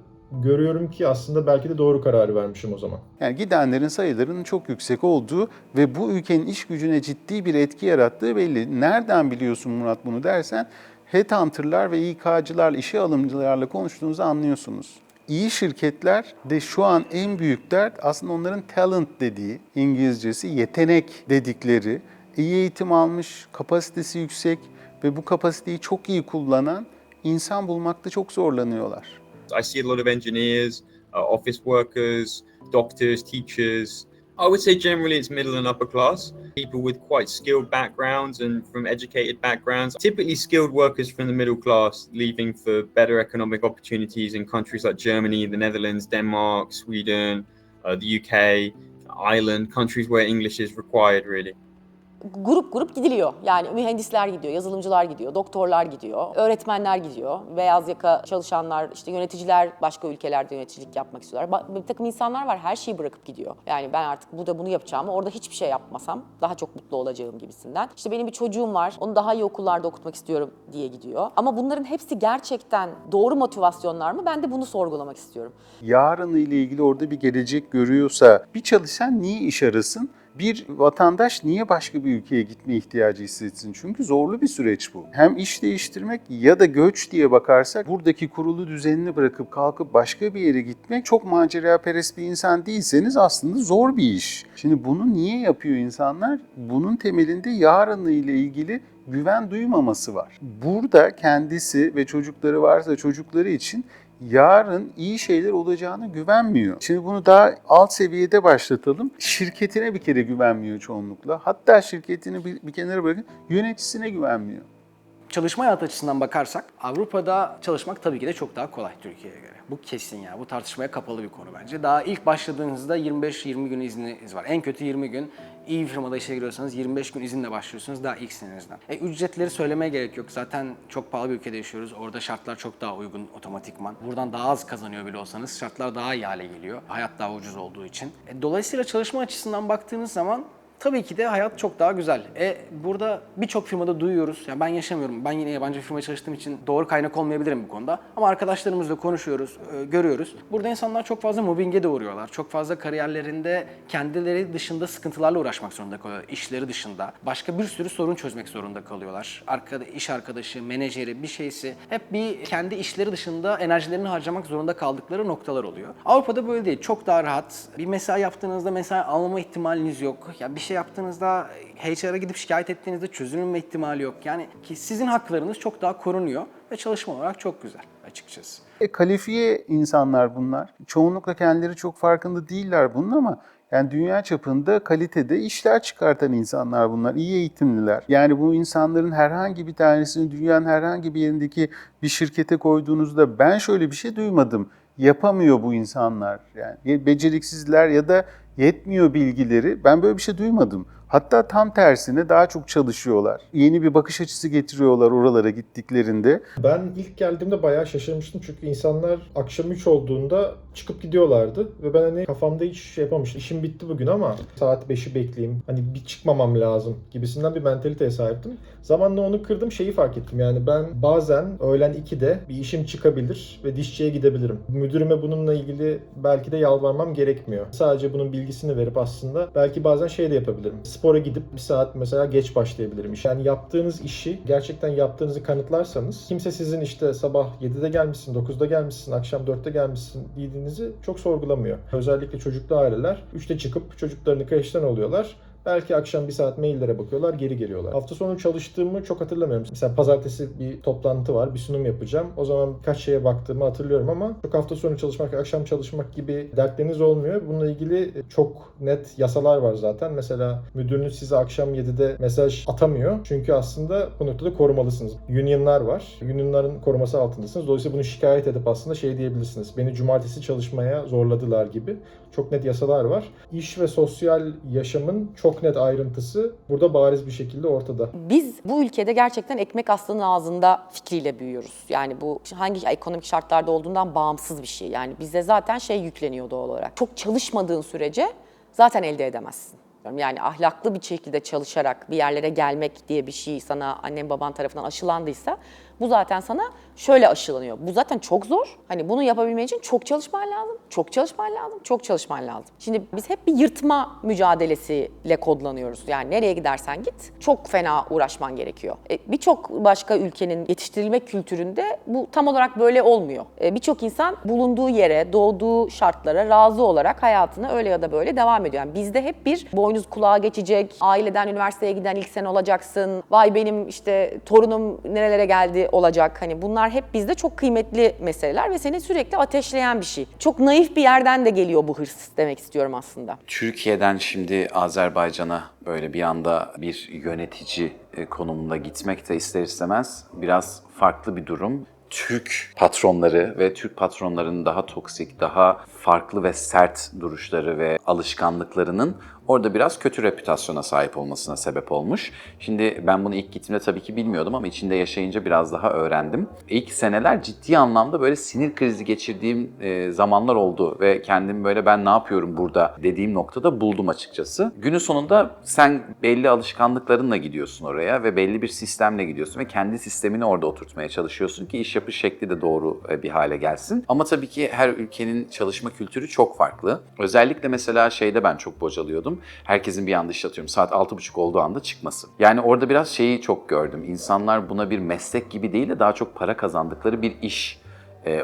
görüyorum ki aslında belki de doğru kararı vermişim o zaman. Yani gidenlerin sayılarının çok yüksek olduğu ve bu ülkenin iş gücüne ciddi bir etki yarattığı belli. Nereden biliyorsun Murat bunu dersen, headhunter'lar ve İK'cılarla, işe alımcılarla konuştuğunuzu anlıyorsunuz. İyi şirketler de şu an en büyük dert aslında onların talent dediği, İngilizcesi yetenek dedikleri, iyi eğitim almış, kapasitesi yüksek ve bu kapasiteyi çok iyi kullanan insan bulmakta çok zorlanıyorlar. I see a lot of engineers, office workers, doctors, teachers. I would say generally it's middle and upper class. People with quite skilled backgrounds and from educated backgrounds. Typically skilled workers from the middle class leaving for better economic opportunities in countries like Germany, the Netherlands, Denmark, Sweden, the UK, Ireland, countries where English is required really. Grup grup gidiliyor. Yani mühendisler gidiyor, yazılımcılar gidiyor, doktorlar gidiyor, öğretmenler gidiyor, beyaz yaka çalışanlar, işte yöneticiler başka ülkelerde yöneticilik yapmak istiyorlar. Bir takım insanlar var, her şeyi bırakıp gidiyor. Yani ben artık burada bunu yapacağım, orada hiçbir şey yapmasam daha çok mutlu olacağım gibisinden. İşte benim bir çocuğum var, onu daha iyi okullarda okutmak istiyorum diye gidiyor. Ama bunların hepsi gerçekten doğru motivasyonlar mı? Ben de bunu sorgulamak istiyorum. Yarını ile ilgili orada bir gelecek görüyorsa bir çalışan niye iş arasın? Bir vatandaş niye başka bir ülkeye gitme ihtiyacı hissetsin? Çünkü zorlu bir süreç bu. Hem iş değiştirmek ya da göç diye bakarsak buradaki kurulu düzenini bırakıp kalkıp başka bir yere gitmek, çok maceraperest bir insan değilseniz aslında zor bir iş. Şimdi bunu niye yapıyor insanlar? Bunun temelinde yarını ile ilgili güven duymaması var. Burada kendisi ve çocukları varsa çocukları için yarın iyi şeyler olacağına güvenmiyor. Şimdi bunu daha alt seviyede başlatalım. Şirketine bir kere güvenmiyor çoğunlukla. Hatta şirketini bir kenara bırakın, yöneticisine güvenmiyor. çalışma hayatı açısından bakarsak Avrupa'da çalışmak tabii ki de çok daha kolay Türkiye'ye göre. Bu kesin ya. Bu tartışmaya kapalı bir konu bence. Daha ilk başladığınızda 25-20 gün izniniz var. En kötü 20 gün. İyi bir firmada işe giriyorsanız 25 gün izinle başlıyorsunuz daha ilk senenizden. Ücretleri söylemeye gerek yok. Zaten çok pahalı bir ülkede yaşıyoruz. Orada şartlar çok daha uygun otomatikman. Buradan daha az kazanıyor bile olsanız şartlar daha iyi hale geliyor. Hayat daha ucuz olduğu için. Dolayısıyla çalışma açısından baktığınız zaman tabii ki de hayat çok daha güzel. Burada birçok firmada duyuyoruz. Yani ben yaşamıyorum. Ben yine yabancı bir firmaya çalıştığım için doğru kaynak olmayabilirim bu konuda. Ama arkadaşlarımızla konuşuyoruz, görüyoruz. Burada insanlar çok fazla mobbinge de uğruyorlar. Çok fazla kariyerlerinde kendileri dışında sıkıntılarla uğraşmak zorunda kalıyorlar. İşleri dışında. Başka bir sürü sorun çözmek zorunda kalıyorlar. İş arkadaşı, menajeri, bir şeysi. Hep bir kendi işleri dışında enerjilerini harcamak zorunda kaldıkları noktalar oluyor. Avrupa'da böyle değil. Çok daha rahat. Bir mesai yaptığınızda mesai alma ihtimaliniz yok. Ya bir şey yaptığınızda HR'a gidip şikayet ettiğinizde çözülme ihtimali yok. Yani ki sizin haklarınız çok daha korunuyor ve çalışma olarak çok güzel açıkçası. Kalifiye insanlar bunlar. Çoğunlukla kendileri çok farkında değiller bunun ama yani dünya çapında kalitede işler çıkartan insanlar bunlar. İyi eğitimliler. Yani bu insanların herhangi bir tanesini dünyanın herhangi bir yerindeki bir şirkete koyduğunuzda ben şöyle bir şey duymadım. Yapamıyor bu insanlar. Yani beceriksizler ya da yetmiyor bilgileri. Ben böyle bir şey duymadım. Hatta tam tersine daha çok çalışıyorlar. Yeni bir bakış açısı getiriyorlar oralara gittiklerinde. Ben ilk geldiğimde bayağı şaşırmıştım çünkü insanlar akşam 3 olduğunda çıkıp gidiyorlardı ve ben hani kafamda hiç şey yapamamıştım. İşim bitti bugün ama saat 5'i bekleyeyim. Hani bir çıkmamam lazım gibisinden bir mentaliteye sahiptim. Zamanla onu kırdım, şeyi fark ettim. Yani ben bazen öğlen 2'de bir işim çıkabilir ve dişçiye gidebilirim. Müdürüme bununla ilgili belki de yalvarmam gerekmiyor. Sadece bunun bilgisini verip aslında belki bazen şey de yapabilirim. Spora gidip bir saat mesela geç başlayabilirim. Yani yaptığınız işi gerçekten yaptığınızı kanıtlarsanız kimse sizin işte sabah 7'de gelmişsin, 9'da gelmişsin, akşam 4'te gelmişsin dediğinizi çok sorgulamıyor. Özellikle çocuklu aileler 3'te çıkıp çocuklarını kreşten alıyorlar. Belki akşam bir saat maillere bakıyorlar, geri geliyorlar. Hafta sonu çalıştığımı çok hatırlamıyorum. Mesela pazartesi bir toplantı var, bir sunum yapacağım. O zaman birkaç şeye baktığımı hatırlıyorum ama çok hafta sonu çalışmak, akşam çalışmak gibi dertleriniz olmuyor. Bununla ilgili çok net yasalar var zaten. Mesela müdürünüz size akşam 7'de mesaj atamıyor. Çünkü aslında bu noktada korumalısınız. Union'lar var. Union'ların koruması altındasınız. Dolayısıyla bunu şikayet edip aslında şey diyebilirsiniz. Beni cumartesi çalışmaya zorladılar gibi. Çok net yasalar var. İş ve sosyal yaşamın çok net ayrıntısı burada bariz bir şekilde ortada. Biz bu ülkede gerçekten ekmek aslanın ağzında fikriyle büyüyoruz. Yani bu hangi ekonomik şartlarda olduğundan bağımsız bir şey. Yani bize zaten şey yükleniyor doğal olarak. Çok çalışmadığın sürece zaten elde edemezsin. Yani ahlaklı bir şekilde çalışarak bir yerlere gelmek diye bir şey sana annen baban tarafından aşılandıysa bu zaten sana şöyle aşılanıyor. Bu zaten çok zor. Hani bunu yapabilmen için çok çalışman lazım, çok çalışman lazım, çok çalışman lazım. Şimdi biz hep bir yırtma mücadelesiyle kodlanıyoruz. Yani nereye gidersen git çok fena uğraşman gerekiyor. Birçok başka ülkenin yetiştirilme kültüründe bu tam olarak böyle olmuyor. Birçok insan bulunduğu yere, doğduğu şartlara razı olarak hayatına öyle ya da böyle devam ediyor. Yani bizde hep bir boynuz kulağa geçecek, aileden üniversiteye giden ilk sen olacaksın, vay benim işte torunum nerelere geldi olacak. Hani bunlar hep bizde çok kıymetli meseleler ve seni sürekli ateşleyen bir şey. Çok naif bir yerden de geliyor bu hırs demek istiyorum aslında. Türkiye'den şimdi Azerbaycan'a böyle bir anda bir yönetici konumunda gitmek de ister istemez biraz farklı bir durum. Türk patronları ve Türk patronlarının daha toksik, daha farklı ve sert duruşları ve alışkanlıklarının orada biraz kötü reputasyona sahip olmasına sebep olmuş. Şimdi ben bunu ilk gittiğimde tabii ki bilmiyordum ama içinde yaşayınca biraz daha öğrendim. İlk seneler ciddi anlamda böyle sinir krizi geçirdiğim zamanlar oldu ve kendimi böyle ben ne yapıyorum burada dediğim noktada buldum açıkçası. Günün sonunda sen belli alışkanlıklarınla gidiyorsun oraya ve belli bir sistemle gidiyorsun ve kendi sistemini orada oturtmaya çalışıyorsun ki iş yapış şekli de doğru bir hale gelsin. Ama tabii ki her ülkenin çalışma kültürü çok farklı. Özellikle mesela şeyde ben çok bocalıyordum. Herkesin bir anda iş atıyorum saat 6.30 olduğu anda çıkması. Yani orada biraz şeyi çok gördüm. İnsanlar buna bir meslek gibi değil de daha çok para kazandıkları bir iş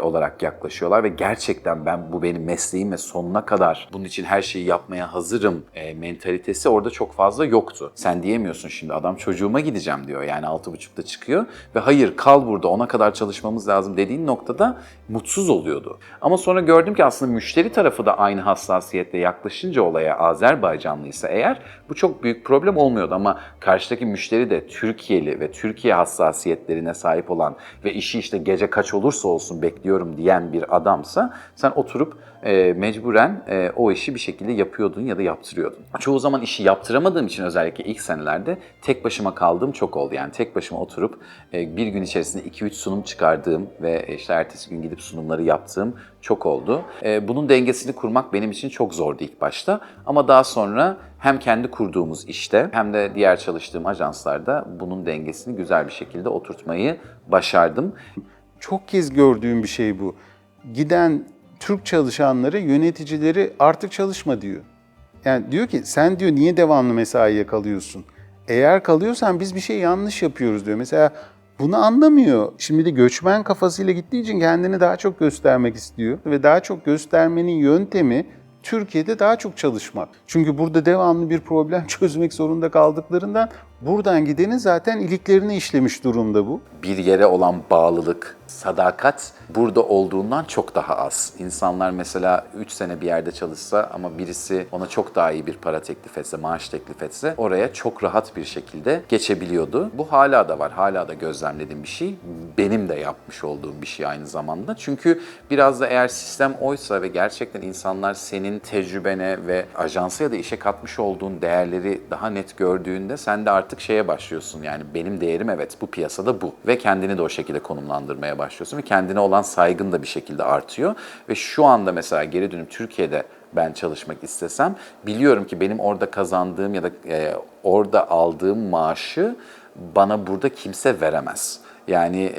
olarak yaklaşıyorlar ve gerçekten bu benim mesleğim ve sonuna kadar bunun için her şeyi yapmaya hazırım mentalitesi orada çok fazla yoktu. Sen diyemiyorsun şimdi adam çocuğuma gideceğim diyor yani 6.30'da çıkıyor ve hayır kal burada ona kadar çalışmamız lazım dediğin noktada mutsuz oluyordu. Ama sonra gördüm ki aslında müşteri tarafı da aynı hassasiyetle yaklaşınca olaya Azerbaycanlıysa eğer bu çok büyük problem olmuyordu ama karşıdaki müşteri de Türkiye'li ve Türkiye hassasiyetlerine sahip olan ve işi işte gece kaç olursa olsun bekliyorum diyen bir adamsa sen oturup mecburen o işi bir şekilde yapıyordun ya da yaptırıyordun. Çoğu zaman işi yaptıramadığım için özellikle ilk senelerde tek başıma kaldığım çok oldu. Yani tek başıma oturup bir gün içerisinde 2-3 sunum çıkardığım ve işte ertesi gün gidip sunumları yaptığım çok oldu. Bunun dengesini kurmak benim için çok zordu ilk başta. Ama daha sonra hem kendi kurduğumuz işte hem de diğer çalıştığım ajanslarda bunun dengesini güzel bir şekilde oturtmayı başardım. Çok kez gördüğüm bir şey bu. Giden Türk çalışanları yöneticileri artık çalışma diyor. Yani diyor ki sen diyor niye devamlı mesaiye kalıyorsun? Eğer kalıyorsan biz bir şey yanlış yapıyoruz diyor. Mesela bunu anlamıyor. Şimdi de göçmen kafasıyla gittiği için kendini daha çok göstermek istiyor. Ve daha çok göstermenin yöntemi Türkiye'de daha çok çalışmak. Çünkü burada devamlı bir problem çözmek zorunda kaldıklarından buradan gidenin zaten iliklerini işlemiş durumda bu. Bir yere olan bağlılık, sadakat burada olduğundan çok daha az. İnsanlar mesela 3 sene bir yerde çalışsa ama birisi ona çok daha iyi bir para teklif etse, maaş teklif etse oraya çok rahat bir şekilde geçebiliyordu. Bu hala da var, hala da gözlemlediğim bir şey. Benim de yapmış olduğum bir şey aynı zamanda. Çünkü biraz da eğer sistem oysa ve gerçekten insanlar senin tecrübene ve ajansa ya da işe katmış olduğun değerleri daha net gördüğünde sen de artık şeye başlıyorsun. Yani benim değerim evet bu piyasada bu ve kendini de o şekilde konumlandırmaya başlıyorsun ve kendine olan saygın da bir şekilde artıyor. Ve şu anda mesela geri dönüp Türkiye'de ben çalışmak istesem biliyorum ki benim orada kazandığım ya da orada aldığım maaşı bana burada kimse veremez. Yani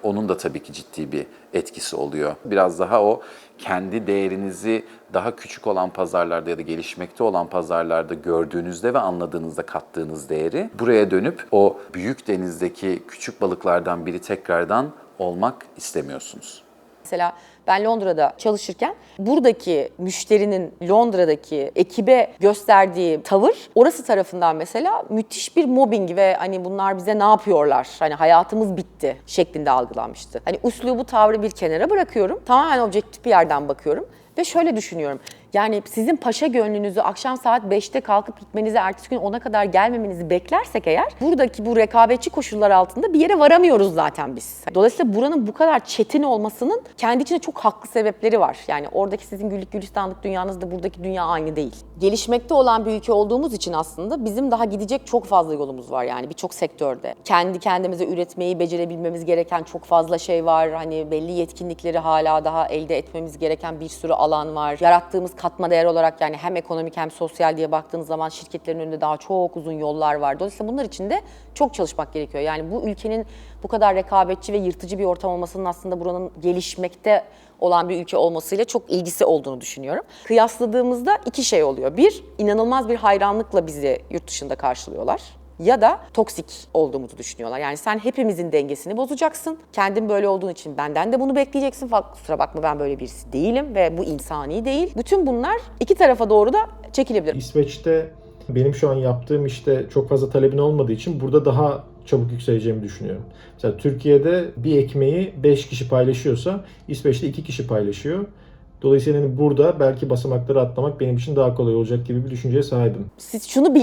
onun da tabii ki ciddi bir etkisi oluyor. Biraz daha o kendi değerinizi daha küçük olan pazarlarda ya da gelişmekte olan pazarlarda gördüğünüzde ve anladığınızda kattığınız değeri buraya dönüp o büyük denizdeki küçük balıklardan biri tekrardan olmak istemiyorsunuz. Mesela ben Londra'da çalışırken buradaki müşterinin Londra'daki ekibe gösterdiği tavır orası tarafından mesela müthiş bir mobbing ve hani bunlar bize ne yapıyorlar? Hani hayatımız bitti şeklinde algılanmıştı. Hani üslubu tavrı bir kenara bırakıyorum. Tamamen objektif bir yerden bakıyorum ve şöyle düşünüyorum. Yani sizin paşa gönlünüzü akşam saat 5'te kalkıp gitmenizi, ertesi gün 10'a kadar gelmemenizi beklersek eğer buradaki bu rekabetçi koşullar altında bir yere varamıyoruz zaten biz. Dolayısıyla buranın bu kadar çetin olmasının kendi içinde çok haklı sebepleri var. Yani oradaki sizin güllük gülistanlık dünyanızda buradaki dünya aynı değil. Gelişmekte olan bir ülke olduğumuz için aslında bizim daha gidecek çok fazla yolumuz var yani birçok sektörde. Kendi kendimize üretmeyi becerebilmemiz gereken çok fazla şey var. Hani belli yetkinlikleri hala daha elde etmemiz gereken bir sürü alan var. Yarattığımız katma değer olarak yani hem ekonomik hem sosyal diye baktığınız zaman şirketlerin önünde daha çok uzun yollar var. Dolayısıyla bunlar için de çok çalışmak gerekiyor. Yani bu ülkenin bu kadar rekabetçi ve yırtıcı bir ortam olmasının aslında buranın gelişmekte olan bir ülke olmasıyla çok ilgisi olduğunu düşünüyorum. Kıyasladığımızda iki şey oluyor. Bir, inanılmaz bir hayranlıkla bizi yurt dışında karşılıyorlar. Ya da toksik olduğumuzu düşünüyorlar. Yani sen hepimizin dengesini bozacaksın. Kendin böyle olduğun için benden de bunu bekleyeceksin. Kusura bakma ben böyle birisi değilim ve bu insani değil. Bütün bunlar iki tarafa doğru da çekilebilir. İsveç'te benim şu an yaptığım işte çok fazla talebin olmadığı için burada daha çabuk yükseleceğimi düşünüyorum. Mesela Türkiye'de bir ekmeği 5 kişi paylaşıyorsa İsveç'te 2 kişi paylaşıyor. Dolayısıyla hani burada belki basamakları atlamak benim için daha kolay olacak gibi bir düşünceye sahibim. Siz şunu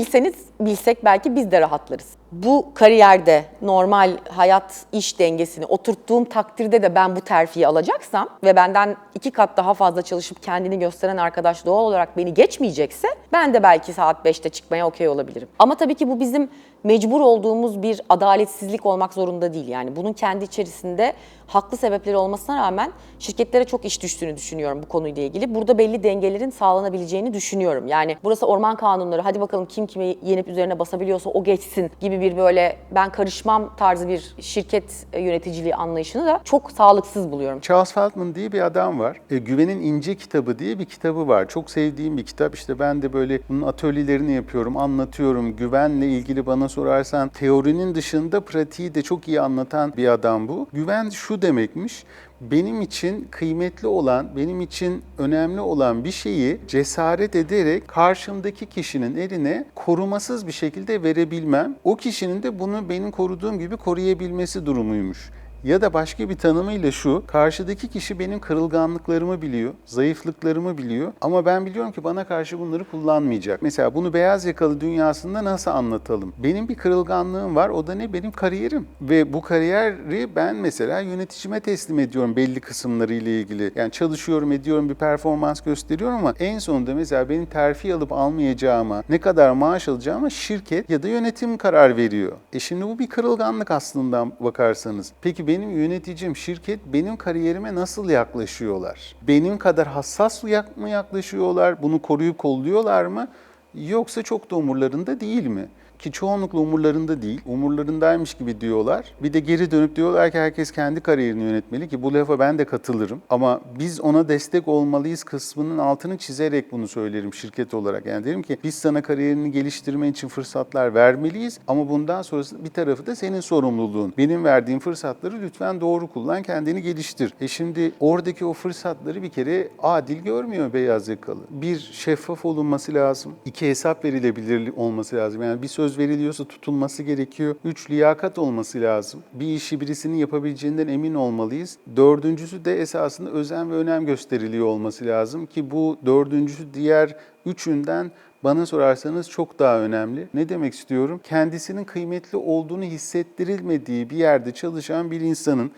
bilsek belki biz de rahatlarız. Bu kariyerde normal hayat iş dengesini oturttuğum takdirde de ben bu terfiyi alacaksam ve benden 2 kat daha fazla çalışıp kendini gösteren arkadaş doğal olarak beni geçmeyecekse ben de belki saat 5'te çıkmaya okey olabilirim. Ama tabii ki bu bizim mecbur olduğumuz bir adaletsizlik olmak zorunda değil. Yani bunun kendi içerisinde haklı sebepleri olmasına rağmen şirketlere çok iş düştüğünü düşünüyorum bu konuyla ilgili. Burada belli dengelerin sağlanabileceğini düşünüyorum. Yani burası orman kanunları, hadi bakalım kim kimi yenip üzerine basabiliyorsa o geçsin gibi bir böyle ben karışmam tarzı bir şirket yöneticiliği anlayışını da çok sağlıksız buluyorum. Charles Feldman diye bir adam var. Güven'in İnce Kitabı diye bir kitabı var. Çok sevdiğim bir kitap. İşte ben de böyle bunun atölyelerini yapıyorum, anlatıyorum. Güvenle ilgili bana sorarsan teorinin dışında pratiği de çok iyi anlatan bir adam bu. Güven şu demekmiş: benim için kıymetli olan, benim için önemli olan bir şeyi cesaret ederek karşımdaki kişinin eline korumasız bir şekilde verebilmem. O kişinin de bunu benim koruduğum gibi koruyabilmesi durumuymuş. Ya da başka bir tanımıyla şu: karşıdaki kişi benim kırılganlıklarımı biliyor, zayıflıklarımı biliyor ama ben biliyorum ki bana karşı bunları kullanmayacak. Mesela bunu beyaz yakalı dünyasında nasıl anlatalım? Benim bir kırılganlığım var, o da ne? Benim kariyerim. Ve bu kariyeri ben mesela yöneticime teslim ediyorum belli kısımları ile ilgili. Yani çalışıyorum, ediyorum, bir performans gösteriyorum ama en sonunda mesela benim terfi alıp almayacağıma, ne kadar maaş alacağıma şirket ya da yönetim karar veriyor. Şimdi bu bir kırılganlık aslında bakarsanız. Peki benim yöneticim, şirket benim kariyerime nasıl yaklaşıyorlar? Benim kadar hassas mı yaklaşıyorlar? Bunu koruyup kolluyorlar mı? Yoksa çok da umurlarında değil mi? Ki çoğunlukla umurlarında değil, umurlarındaymış gibi diyorlar. Bir de geri dönüp diyorlar ki herkes kendi kariyerini yönetmeli, ki bu lafa ben de katılırım. Ama biz ona destek olmalıyız kısmının altını çizerek bunu söylerim şirket olarak. Yani derim ki biz sana kariyerini geliştirmen için fırsatlar vermeliyiz ama bundan sonrası bir tarafı da senin sorumluluğun. Benim verdiğim fırsatları lütfen doğru kullan, kendini geliştir. Şimdi oradaki o fırsatları bir kere adil görmüyor beyaz yakalı. Bir, şeffaf olunması lazım. 2, hesap verilebilir olması lazım. Yani bir söz veriliyorsa tutulması gerekiyor. 3, liyakat olması lazım. Bir işi birisinin yapabileceğinden emin olmalıyız. 4'üncüsü de esasında özen ve önem gösteriliyor olması lazım ki bu 4'üncüsü diğer 3'ünden bana sorarsanız çok daha önemli. Ne demek istiyorum? Kendisinin kıymetli olduğunu hissettirilmediği bir yerde çalışan bir insanın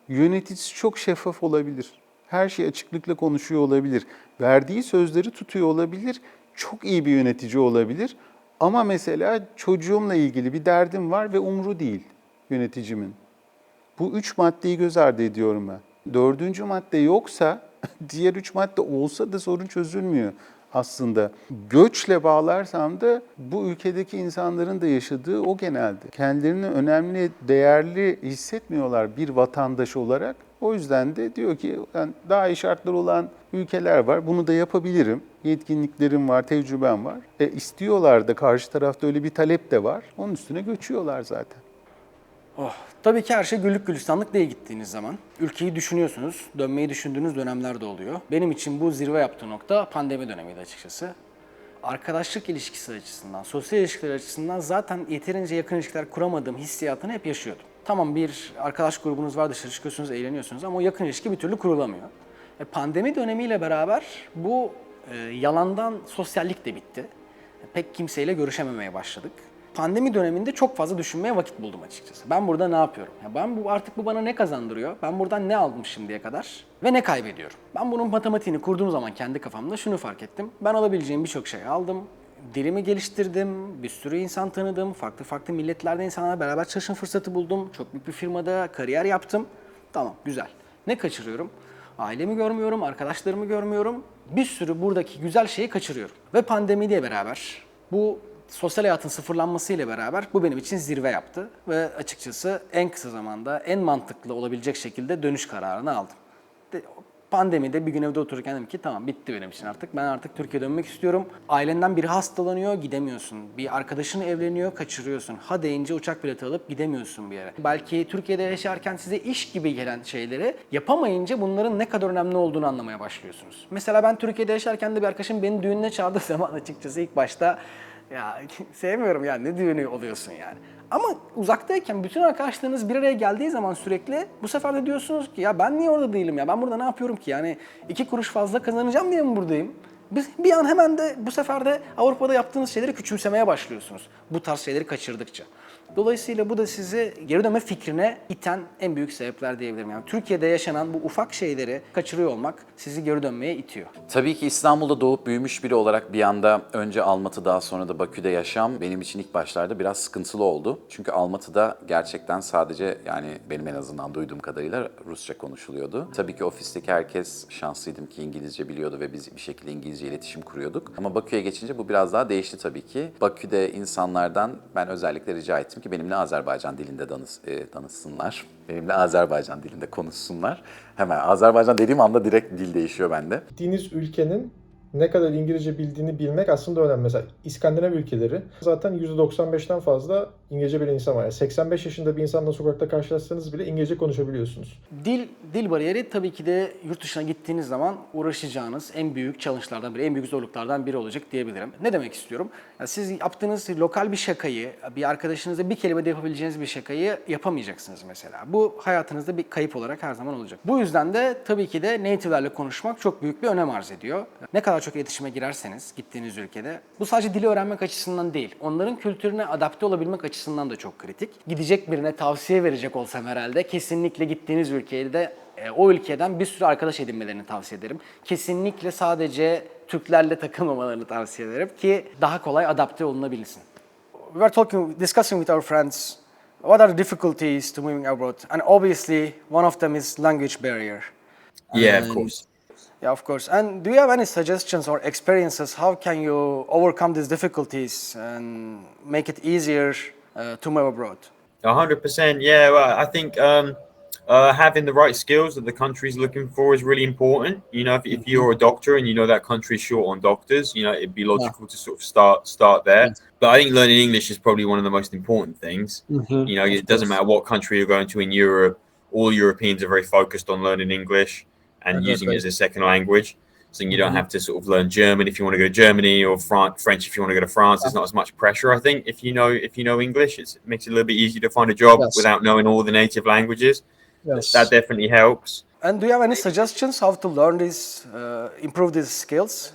yöneticisi çok şeffaf olabilir. Her şeyi açıklıkla konuşuyor olabilir. Verdiği sözleri tutuyor olabilir. Çok iyi bir yönetici olabilir. Ama mesela çocuğumla ilgili bir derdim var ve umru değil yöneticimin. Bu 3 maddeyi göz ardı ediyorum ben. 4. madde yoksa, diğer 3 madde olsa da sorun çözülmüyor aslında. Göçle bağlarsam da bu ülkedeki insanların da yaşadığı o genelde. Kendilerini önemli, değerli hissetmiyorlar bir vatandaş olarak. O yüzden de diyor ki yani daha iyi şartlar olan ülkeler var, bunu da yapabilirim. Yetkinliklerim var, tecrübem var. İstiyorlar da, karşı tarafta öyle bir talep de var. Onun üstüne göçüyorlar zaten. Tabii ki her şey güllük gülistanlık değil gittiğiniz zaman. Ülkeyi düşünüyorsunuz, dönmeyi düşündüğünüz dönemler de oluyor. Benim için bu zirve yaptığı nokta pandemi dönemiydi açıkçası. Arkadaşlık ilişkisi açısından, sosyal ilişkiler açısından zaten yeterince yakın ilişkiler kuramadığım hissiyatını hep yaşıyordum. Tamam, bir arkadaş grubunuz var, dışarı çıkıyorsunuz, eğleniyorsunuz ama o yakın ilişki bir türlü kurulamıyor. Pandemi dönemiyle beraber bu yalandan sosyallik de bitti. Pek kimseyle görüşememeye başladık. Pandemi döneminde çok fazla düşünmeye vakit buldum açıkçası. Ben burada ne yapıyorum? Artık bu bana ne kazandırıyor? Ben buradan ne aldım şimdiye kadar? Ve ne kaybediyorum? Ben bunun matematiğini kurduğum zaman kendi kafamda şunu fark ettim. Ben alabileceğim birçok şey aldım. Dilimi geliştirdim, bir sürü insan tanıdım, farklı milletlerden insanlarla beraber çalışma fırsatı buldum. Çok büyük bir firmada kariyer yaptım. Tamam, güzel. Ne kaçırıyorum? Ailemi görmüyorum, arkadaşlarımı görmüyorum. Bir sürü buradaki güzel şeyi kaçırıyorum. Ve pandemiyle beraber, bu sosyal hayatın sıfırlanmasıyla beraber bu benim için zirve yaptı. Ve açıkçası en kısa zamanda en mantıklı olabilecek şekilde dönüş kararını aldım. Pandemide bir gün evde otururken dedim ki tamam, bitti benim için artık. Ben artık Türkiye'ye dönmek istiyorum. Ailenden biri hastalanıyor, gidemiyorsun. Bir arkadaşın evleniyor, kaçırıyorsun. Ha deyince uçak bileti alıp gidemiyorsun bir yere. Belki Türkiye'de yaşarken size iş gibi gelen şeyleri yapamayınca bunların ne kadar önemli olduğunu anlamaya başlıyorsunuz. Mesela ben Türkiye'de yaşarken de bir arkadaşım beni düğününe çağırdığı zaman açıkçası ilk başta ya sevmiyorum ya, ne düğünü oluyorsun yani. Ama uzaktayken bütün arkadaşlarınız bir araya geldiği zaman sürekli bu sefer de diyorsunuz ki ya ben niye orada değilim ya, ben burada ne yapıyorum ki, yani 2 kuruş fazla kazanacağım diye mi buradayım? Bir an hemen de bu sefer de Avrupa'da yaptığınız şeyleri küçümsemeye başlıyorsunuz bu tarz şeyleri kaçırdıkça. Dolayısıyla bu da sizi geri dönme fikrine iten en büyük sebepler diyebilirim. Yani Türkiye'de yaşanan bu ufak şeyleri kaçırıyor olmak sizi geri dönmeye itiyor. Tabii ki İstanbul'da doğup büyümüş biri olarak bir anda önce Almatı, daha sonra da Bakü'de yaşam benim için ilk başlarda biraz sıkıntılı oldu. Çünkü Almatı'da gerçekten sadece, yani benim en azından duyduğum kadarıyla Rusça konuşuluyordu. Tabii ki ofisteki herkes, şanslıydım ki İngilizce biliyordu ve biz bir şekilde İngilizce iletişim kuruyorduk. Ama Bakü'ye geçince bu biraz daha değişti tabii ki. Bakü'de insanlardan ben özellikle rica ettim ki benimle Azerbaycan dilinde danışsınlar. Benimle Azerbaycan dilinde konuşsunlar. Hemen Azerbaycan dediğim anda direkt dil değişiyor bende. Gittiğiniz ülkenin ne kadar İngilizce bildiğini bilmek aslında önemli. Mesela İskandinav ülkeleri zaten %95'ten fazla İngilizce bilen insan var. Yani 85 yaşında bir insanla sokakta karşılaşsanız bile İngilizce konuşabiliyorsunuz. Dil bariyeri tabii ki de yurt dışına gittiğiniz zaman uğraşacağınız en büyük challenge'lardan biri, en büyük zorluklardan biri olacak diyebilirim. Ne demek istiyorum? Yani siz yaptığınız lokal bir şakayı, bir arkadaşınızla bir kelimede yapabileceğiniz bir şakayı yapamayacaksınız mesela. Bu hayatınızda bir kayıp olarak her zaman olacak. Bu yüzden de tabii ki de native'lerle konuşmak çok büyük bir önem arz ediyor. Ne kadar çok iletişime girerseniz gittiğiniz ülkede, bu sadece dili öğrenmek açısından değil, onların kültürüne adapte olabilmek açısından da çok kritik. Gidecek birine tavsiye verecek olsam herhalde kesinlikle gittiğiniz ülkede o ülkeden bir sürü arkadaş edinmelerini tavsiye ederim. Kesinlikle sadece Türklerle takılmamalarını tavsiye ederim ki daha kolay adapte olunabilsin. We were discussing with our friends what are the difficulties to moving abroad, and obviously one of them is language barrier. Yeah, of course. Yeah, of course. And do you have any suggestions or experiences? How can you overcome these difficulties and make it easier to move abroad? 100%. Yeah, well, I think having the right skills that the country's looking for is really important. You know, if you're a doctor and you know that country's short on doctors, you know, it'd be logical to sort of start there. Yes. But I think learning English is probably one of the most important things. You know, it doesn't matter what country you're going to in Europe. All Europeans are very focused on learning English and using it as a second language. So you don't have to sort of learn German if you want to go to Germany, or French if you want to go to France. There's not as much pressure, I think, if you know English. It makes it a little bit easier to find a job without knowing all the native languages. Yes. That definitely helps. And do you have any suggestions how to learn these, improve these skills?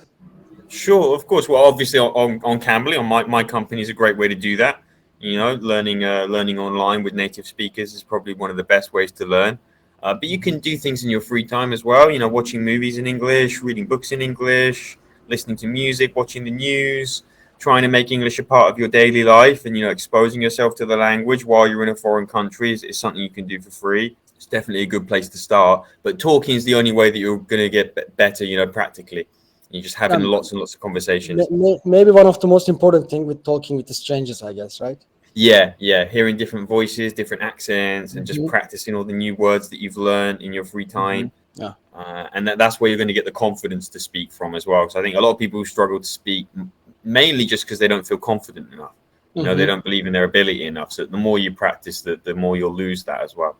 Sure, of course. Well, obviously on Cambly, on my company is a great way to do that. You know, learning online with native speakers is probably one of the best ways to learn. But you can do things in your free time as well. You know, watching movies in English, reading books in English, listening to music, watching the news, trying to make English a part of your daily life, and, you know, exposing yourself to the language while you're in a foreign country is something you can do for free. It's definitely a good place to start. But talking is the only way that you're going to get better, you know, practically. You're just having lots and lots of conversations. Maybe one of the most important thing with talking with the strangers, I guess, right? Yeah, hearing different voices, different accents, and just practicing all the new words that you've learned in your free time. Yeah. And that's where you're going to get the confidence to speak from as well. So I think a lot of people struggle to speak mainly just because they don't feel confident enough. You know, they don't believe in their ability enough. So the more you practice, the more you'll lose that as well.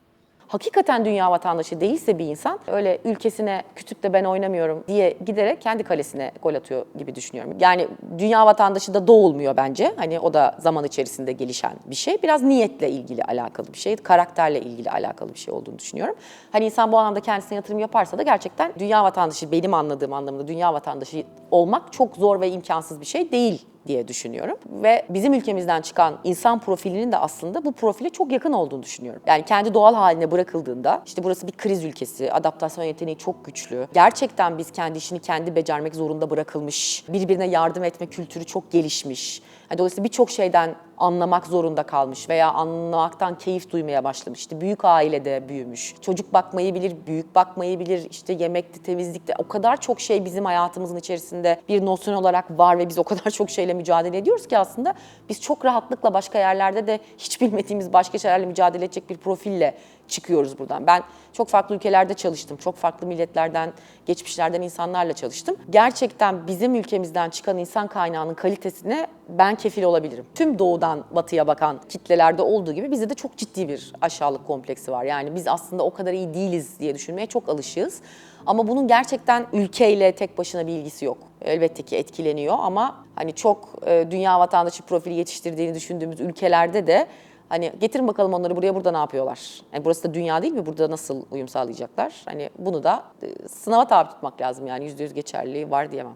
Hakikaten dünya vatandaşı değilse bir insan öyle ülkesine kütükle ben oynamıyorum diye giderek kendi kalesine gol atıyor gibi düşünüyorum. Yani dünya vatandaşı da doğulmuyor bence. Hani o da zaman içerisinde gelişen bir şey. Biraz niyetle ilgili alakalı bir şey, karakterle ilgili alakalı bir şey olduğunu düşünüyorum. Hani insan bu anlamda kendisine yatırım yaparsa da gerçekten dünya vatandaşı, benim anladığım anlamda dünya vatandaşı olmak çok zor ve imkansız bir şey değil diye düşünüyorum. Ve bizim ülkemizden çıkan insan profilinin de aslında bu profile çok yakın olduğunu düşünüyorum. Yani kendi doğal haline bırakıldığında, işte burası bir kriz ülkesi, adaptasyon yeteneği çok güçlü. Gerçekten biz kendi işini kendi becermek zorunda bırakılmış, birbirine yardım etme kültürü çok gelişmiş. Dolayısıyla birçok şeyden anlamak zorunda kalmış veya anlamaktan keyif duymaya başlamış. İşte büyük ailede büyümüş. Çocuk bakmayı bilir, büyük bakmayı bilir. İşte yemekte, temizlikte o kadar çok şey bizim hayatımızın içerisinde bir nosyon olarak var ve biz o kadar çok şeyle mücadele ediyoruz ki aslında biz çok rahatlıkla başka yerlerde de hiç bilmediğimiz başka şeylerle mücadele edecek bir profille çıkıyoruz buradan. Ben çok farklı ülkelerde çalıştım. Çok farklı milletlerden, geçmişlerden insanlarla çalıştım. Gerçekten bizim ülkemizden çıkan insan kaynağının kalitesine ben kefil olabilirim. Tüm doğudan batıya bakan kitlelerde olduğu gibi bizde de çok ciddi bir aşağılık kompleksi var. Yani biz aslında o kadar iyi değiliz diye düşünmeye çok alışığız. Ama bunun gerçekten ülkeyle tek başına bir ilgisi yok. Elbette ki etkileniyor ama hani çok dünya vatandaşı profili yetiştirdiğini düşündüğümüz ülkelerde de hani getirin bakalım onları buraya, burada ne yapıyorlar? Yani burası da dünya değil mi? Burada nasıl uyum sağlayacaklar? Hani bunu da sınava tabi tutmak lazım, yani %100 geçerliliği var diyemem.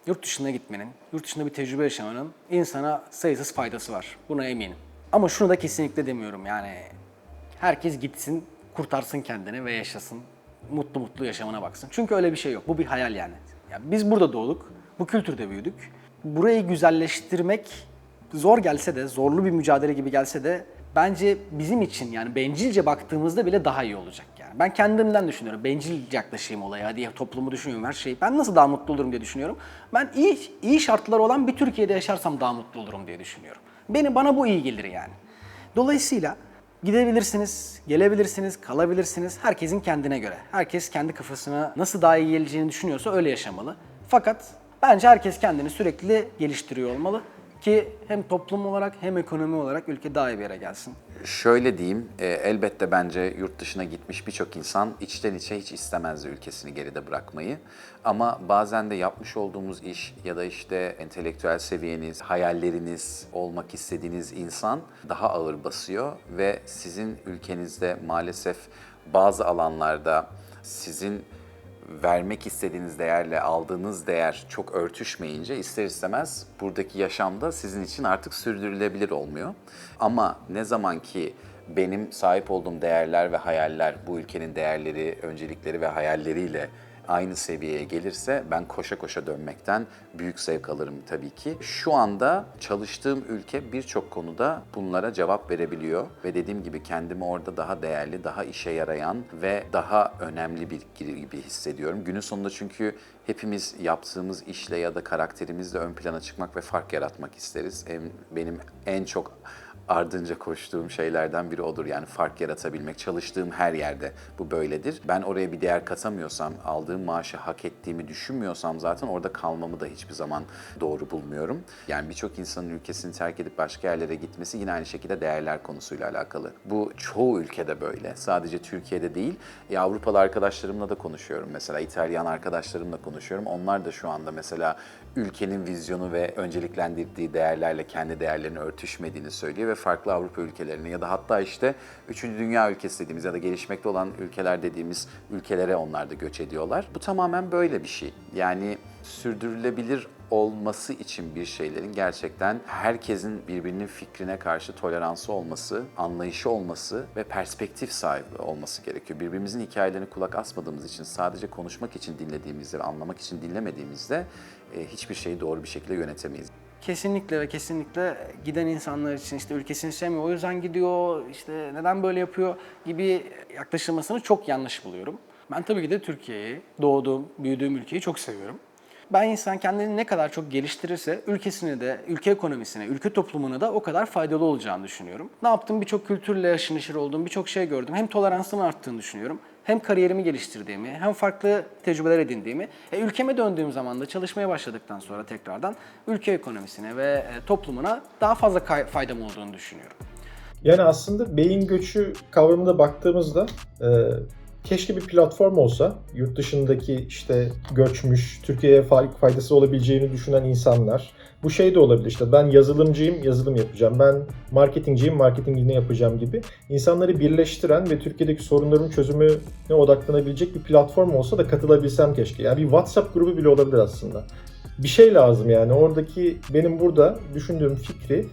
Yurt dışına gitmenin, yurt dışında bir tecrübe yaşamanın insana sayısız faydası var. Buna eminim. Ama şunu da kesinlikle demiyorum, yani herkes gitsin, kurtarsın kendini ve yaşasın. Mutlu mutlu yaşamına baksın. Çünkü öyle bir şey yok. Bu bir hayal yani. Biz burada doğduk, bu kültürde büyüdük. Burayı güzelleştirmek zor gelse de, zorlu bir mücadele gibi gelse de bence bizim için, yani bencilce baktığımızda bile daha iyi olacak yani. Ben kendimden düşünüyorum. Bencil yaklaşayım olaya diye, toplumu düşünüyorum, her şeyi. Ben nasıl daha mutlu olurum diye düşünüyorum. Ben iyi şartları olan bir Türkiye'de yaşarsam daha mutlu olurum diye düşünüyorum. Bana bu iyi gelir yani. Dolayısıyla gidebilirsiniz, gelebilirsiniz, kalabilirsiniz. Herkesin kendine göre. Herkes kendi kafasına nasıl daha iyi geleceğini düşünüyorsa öyle yaşamalı. Fakat bence herkes kendini sürekli geliştiriyor olmalı ki hem toplum olarak hem ekonomi olarak ülke daha iyi bir yere gelsin. Şöyle diyeyim, elbette bence yurt dışına gitmiş birçok insan içten içe hiç istemezdi ülkesini geride bırakmayı. Ama bazen de yapmış olduğumuz iş ya da işte entelektüel seviyeniz, hayalleriniz, olmak istediğiniz insan daha ağır basıyor ve sizin ülkenizde maalesef bazı alanlarda sizin vermek istediğiniz değerle aldığınız değer çok örtüşmeyince ister istemez buradaki yaşamda sizin için artık sürdürülebilir olmuyor. Ama ne zaman ki benim sahip olduğum değerler ve hayaller bu ülkenin değerleri, öncelikleri ve hayalleriyle aynı seviyeye gelirse ben koşa koşa dönmekten büyük zevk alırım tabii ki. Şu anda çalıştığım ülke birçok konuda bunlara cevap verebiliyor ve dediğim gibi kendimi orada daha değerli, daha işe yarayan ve daha önemli bir gibi hissediyorum. Günün sonunda çünkü hepimiz yaptığımız işle ya da karakterimizle ön plana çıkmak ve fark yaratmak isteriz. Benim en çok ardınca koştuğum şeylerden biri odur. Yani fark yaratabilmek. Çalıştığım her yerde bu böyledir. Ben oraya bir değer katamıyorsam, aldığım maaşı hak ettiğimi düşünmüyorsam zaten orada kalmamı da hiçbir zaman doğru bulmuyorum. Yani birçok insanın ülkesini terk edip başka yerlere gitmesi yine aynı şekilde değerler konusuyla alakalı. Bu çoğu ülkede böyle. Sadece Türkiye'de değil. Avrupalı arkadaşlarımla da konuşuyorum. Mesela İtalyan arkadaşlarımla konuşuyorum. Onlar da şu anda mesela ülkenin vizyonu ve önceliklendirdiği değerlerle kendi değerlerinin örtüşmediğini söylüyor ve farklı Avrupa ülkelerine ya da hatta işte 3. dünya ülkesi dediğimiz ya da gelişmekte olan ülkeler dediğimiz ülkelere onlar da göç ediyorlar. Bu tamamen böyle bir şey. Yani sürdürülebilir olması için bir şeylerin gerçekten herkesin birbirinin fikrine karşı toleransı olması, anlayışı olması ve perspektif sahibi olması gerekiyor. Birbirimizin hikayelerine kulak asmadığımız için, sadece konuşmak için dinlediğimizde ve anlamak için dinlemediğimizde hiçbir şeyi doğru bir şekilde yönetemeyiz. Kesinlikle ve kesinlikle giden insanlar için işte ülkesini sevmiyor, o yüzden gidiyor, işte neden böyle yapıyor gibi yaklaşılmasını çok yanlış buluyorum. Ben tabii ki de Türkiye'yi, doğduğum, büyüdüğüm ülkeyi çok seviyorum. Ben insan kendini ne kadar çok geliştirirse ülkesine de, ülke ekonomisine, ülke toplumuna da o kadar faydalı olacağını düşünüyorum. Ne yaptım? Birçok kültürle aşırı neşir oldum, birçok şey gördüm. Hem toleransımın arttığını düşünüyorum, hem kariyerimi geliştirdiğimi, hem farklı tecrübeler edindiğimi. Ülkeme döndüğüm zaman da çalışmaya başladıktan sonra tekrardan ülke ekonomisine ve toplumuna daha fazla faydam olduğunu düşünüyorum. Yani aslında beyin göçü kavramına baktığımızda keşke bir platform olsa, yurt dışındaki işte göçmüş, Türkiye'ye faydası olabileceğini düşünen insanlar. Bu şey de olabilir, işte ben yazılımcıyım, yazılım yapacağım, ben marketingciyim, marketingini yapacağım gibi insanları birleştiren ve Türkiye'deki sorunların çözümüne odaklanabilecek bir platform olsa da katılabilsem keşke. Yani bir WhatsApp grubu bile olabilir aslında. Bir şey lazım yani, oradaki benim burada düşündüğüm fikri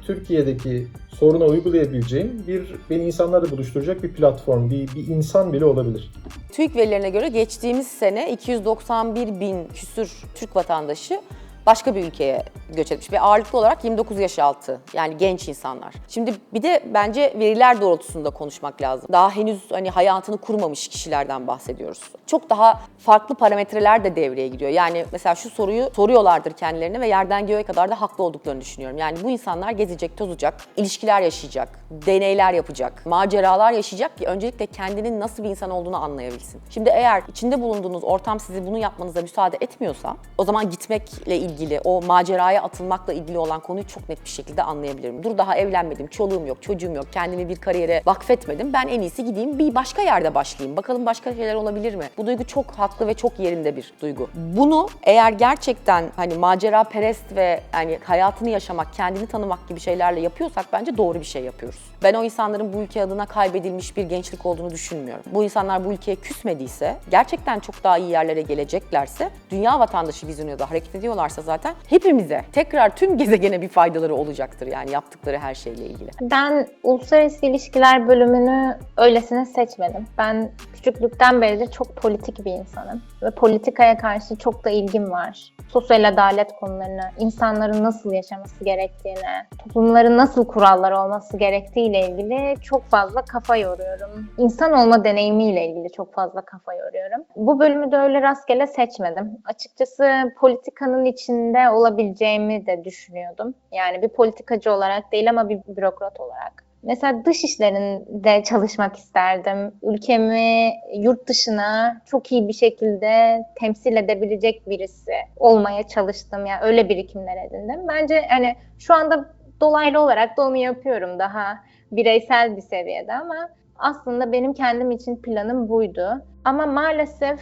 Türkiye'deki soruna uygulayabileceğim beni insanlarla buluşturacak bir platform, bir insan bile olabilir. TÜİK verilerine göre geçtiğimiz sene 291 bin küsür Türk vatandaşı başka bir ülkeye göç etmiş ve ağırlıklı olarak 29 yaş altı, yani genç insanlar. Şimdi bir de bence veriler doğrultusunda konuşmak lazım. Daha henüz hayatını kurmamış kişilerden bahsediyoruz. Çok daha farklı parametreler de devreye giriyor. Yani mesela şu soruyu soruyorlardır kendilerine ve yerden göğe kadar da haklı olduklarını düşünüyorum. Yani bu insanlar gezecek, tozacak, ilişkiler yaşayacak, deneyler yapacak, maceralar yaşayacak ki öncelikle kendinin nasıl bir insan olduğunu anlayabilsin. Şimdi eğer içinde bulunduğunuz ortam sizi bunu yapmanıza müsaade etmiyorsa, o zaman gitmekle ilgili, o maceraya atılmakla ilgili olan konuyu çok net bir şekilde anlayabilirim. Dur, daha evlenmedim, çoluğum yok, çocuğum yok, kendimi bir kariyere vakfetmedim. Ben en iyisi gideyim bir başka yerde başlayayım. Bakalım başka şeyler olabilir mi? Bu duygu çok haklı ve çok yerinde bir duygu. Bunu eğer gerçekten macera perest ve hayatını yaşamak, kendini tanımak gibi şeylerle yapıyorsak bence doğru bir şey yapıyoruz. Ben o insanların bu ülke adına kaybedilmiş bir gençlik olduğunu düşünmüyorum. Bu insanlar bu ülkeye küsmediyse, gerçekten çok daha iyi yerlere geleceklerse, dünya vatandaşı vizyonuyla da hareket ediyorlarsa zaten hepimize, tekrar tüm gezegene bir faydaları olacaktır yani yaptıkları her şeyle ilgili. Ben uluslararası ilişkiler bölümünü öylesine seçmedim. Ben küçüklükten beridir çok politik bir insanım ve politikaya karşı çok da ilgim var. Sosyal adalet konularına, insanların nasıl yaşaması gerektiğine, toplumların nasıl kuralları olması gerektiğiyle ilgili çok fazla kafa yoruyorum. İnsan olma deneyimiyle ilgili çok fazla kafa yoruyorum. Bu bölümü de öyle rastgele seçmedim. Açıkçası politikanın içinde olabileceğimi de düşünüyordum. Yani bir politikacı olarak değil ama bir bürokrat olarak. Mesela dış işlerinde çalışmak isterdim. Ülkemi yurt dışına çok iyi bir şekilde temsil edebilecek birisi olmaya çalıştım. Yani öyle birikimler edindim. Bence hani şu anda dolaylı olarak da onu yapıyorum daha bireysel bir seviyede ama aslında benim kendim için planım buydu. Ama maalesef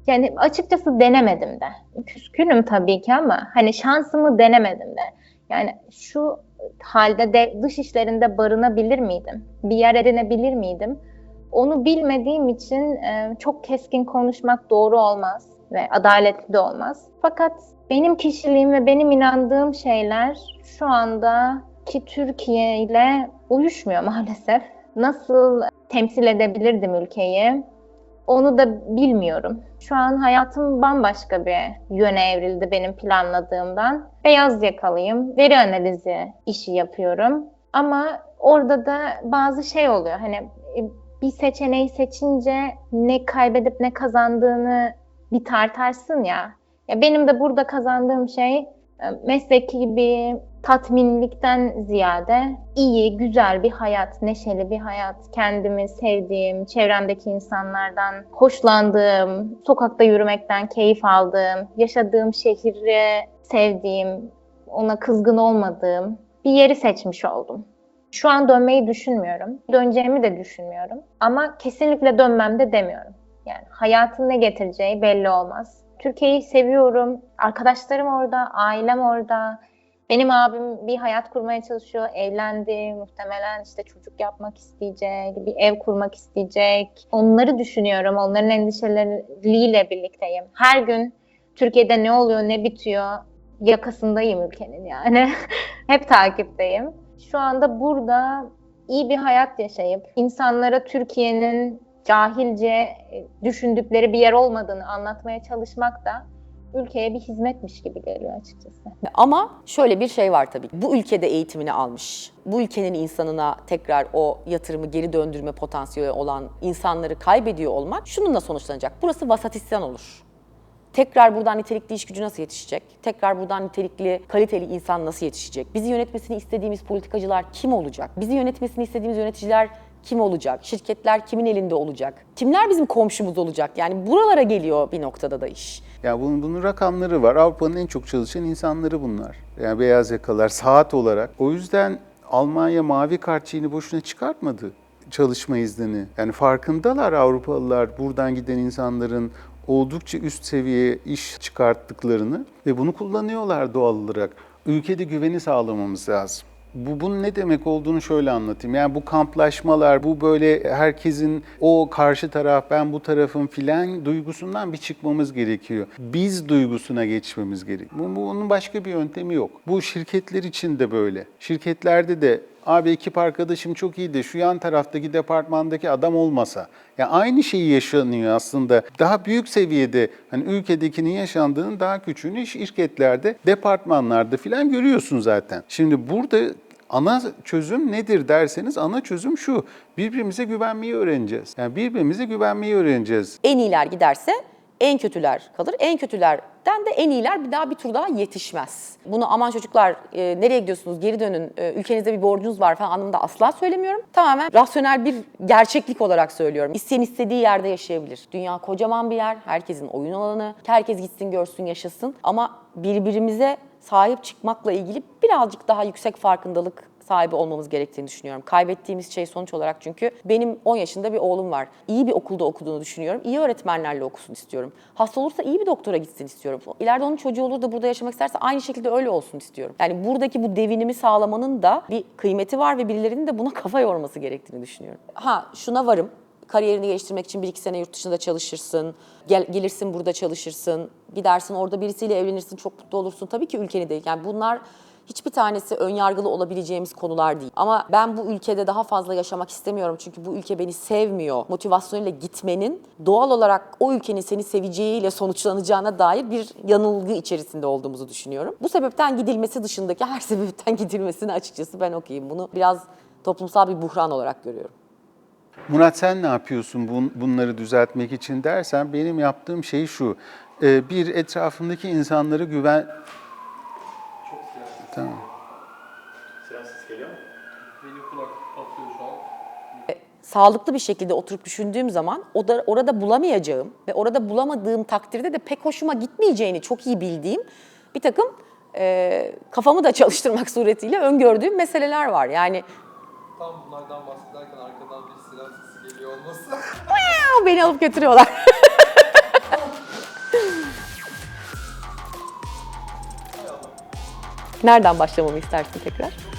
yani açıkçası denemedim de. Küskünüm tabii ki ama hani şansımı denemedim de. Yani şu halde de dış işlerinde barınabilir miydim? Bir yer edinebilir miydim? Onu bilmediğim için çok keskin konuşmak doğru olmaz ve adaletli de olmaz. Fakat benim kişiliğim ve benim inandığım şeyler şu andaki Türkiye ile uyuşmuyor maalesef. Nasıl temsil edebilirdim ülkeyi? Onu da bilmiyorum. Şu an hayatım bambaşka bir yöne evrildi benim planladığımdan. Beyaz yakalıyım, veri analizi işi yapıyorum. Ama orada da bazı şey oluyor. Hani bir seçeneği seçince ne kaybedip ne kazandığını bir tartarsın ya. Ya benim de burada kazandığım şey mesleki bir tatminlikten ziyade iyi, güzel bir hayat, neşeli bir hayat, kendimi sevdiğim, çevremdeki insanlardan hoşlandığım, sokakta yürümekten keyif aldığım, yaşadığım şehri sevdiğim, ona kızgın olmadığım bir yeri seçmiş oldum. Şu an dönmeyi düşünmüyorum. Döneceğimi de düşünmüyorum. Ama kesinlikle dönmem de demiyorum. Yani hayatın ne getireceği belli olmaz. Türkiye'yi seviyorum. Arkadaşlarım orada, ailem orada. Benim abim bir hayat kurmaya çalışıyor, evlendi, muhtemelen işte çocuk yapmak isteyecek, bir ev kurmak isteyecek. Onları düşünüyorum, onların endişeleriyle birlikteyim. Her gün Türkiye'de ne oluyor, ne bitiyor yakasındayım ülkenin yani. Hep takipteyim. Şu anda burada iyi bir hayat yaşayıp insanlara Türkiye'nin cahilce düşündükleri bir yer olmadığını anlatmaya çalışmak da ülkeye bir hizmetmiş gibi geliyor açıkçası. Ama şöyle bir şey var tabii. Bu ülkede eğitimini almış, bu ülkenin insanına tekrar o yatırımı geri döndürme potansiyeli olan insanları kaybediyor olmak şununla sonuçlanacak. Burası Vasatistan olur. Tekrar buradan nitelikli iş gücü nasıl yetişecek? Tekrar buradan nitelikli, kaliteli insan nasıl yetişecek? Bizi yönetmesini istediğimiz politikacılar kim olacak? Bizi yönetmesini istediğimiz yöneticiler kim olacak? Şirketler kimin elinde olacak? Kimler bizim komşumuz olacak? Yani buralara geliyor bir noktada da iş. Ya bunun rakamları var. Avrupa'nın en çok çalışan insanları bunlar. Yani beyaz yakalar saat olarak. O yüzden Almanya mavi kart şeyini boşuna çıkartmadı çalışma iznini. Yani farkındalar Avrupalılar buradan giden insanların oldukça üst seviye iş çıkarttıklarını ve bunu kullanıyorlar doğal olarak. Ülkede güveni sağlamamız lazım. Bunun ne demek olduğunu şöyle anlatayım. Yani bu kamplaşmalar, bu böyle herkesin o karşı taraf, ben bu tarafın filan duygusundan bir çıkmamız gerekiyor. Biz duygusuna geçmemiz gerekiyor. Bunun başka bir yöntemi yok. Bu şirketler için de böyle. Şirketlerde de abi ekip arkadaşım çok iyi de şu yan taraftaki departmandaki adam olmasa. Yani aynı şeyi yaşanıyor aslında. Daha büyük seviyede hani ülkedekinin yaşandığının daha küçüğünü şirketlerde, departmanlarda filan görüyorsun zaten. Şimdi burada ana çözüm nedir derseniz ana çözüm şu. Birbirimize güvenmeyi öğreneceğiz. Yani birbirimize güvenmeyi öğreneceğiz. En iyiler giderse en kötüler kalır. En kötülerden de en iyiler bir daha bir tur daha yetişmez. Bunu aman çocuklar nereye gidiyorsunuz geri dönün ülkenizde bir borcunuz var falan anlamında asla söylemiyorum. Tamamen rasyonel bir gerçeklik olarak söylüyorum. İsteyen istediği yerde yaşayabilir. Dünya kocaman bir yer, herkesin oyun alanı, herkes gitsin görsün yaşasın. Ama birbirimize sahip çıkmakla ilgili birazcık daha yüksek farkındalık sahibi olmamız gerektiğini düşünüyorum. Kaybettiğimiz şey sonuç olarak çünkü benim 10 yaşında bir oğlum var. İyi bir okulda okuduğunu düşünüyorum. İyi öğretmenlerle okusun istiyorum. Hasta olursa iyi bir doktora gitsin istiyorum. İleride onun çocuğu olur da burada yaşamak isterse aynı şekilde öyle olsun istiyorum. Yani buradaki bu devinimi sağlamanın da bir kıymeti var ve birilerinin de buna kafa yorması gerektiğini düşünüyorum. Şuna varım. Kariyerini geliştirmek için 1-2 sene yurt dışında çalışırsın, gelirsin burada çalışırsın, gidersin orada birisiyle evlenirsin, çok mutlu olursun. Tabii ki ülkeni de, yani bunlar hiçbir tanesi önyargılı olabileceğimiz konular değil. Ama ben bu ülkede daha fazla yaşamak istemiyorum çünkü bu ülke beni sevmiyor motivasyonuyla gitmenin doğal olarak o ülkenin seni seveceğiyle sonuçlanacağına dair bir yanılgı içerisinde olduğumuzu düşünüyorum. Bu sebepten gidilmesi dışındaki her sebepten gidilmesini açıkçası ben okuyayım. Bunu biraz toplumsal bir buhran olarak görüyorum. Murat sen ne yapıyorsun bunları düzeltmek için dersen benim yaptığım şey şu. Bir etrafımdaki insanlara güven... Çok siyasi. Tamam. Siyasi geliyor mu? Benim kulak sağlıklı bir şekilde oturup düşündüğüm zaman orada bulamayacağım ve orada bulamadığım takdirde de pek hoşuma gitmeyeceğini çok iyi bildiğim bir takım kafamı da çalıştırmak suretiyle öngördüğüm meseleler var. Yani Tam bunlardan bahsederken arkadan bir silah sesi geliyor olması. beni alıp götürüyorlar. Nereden başlamamı istersin tekrar?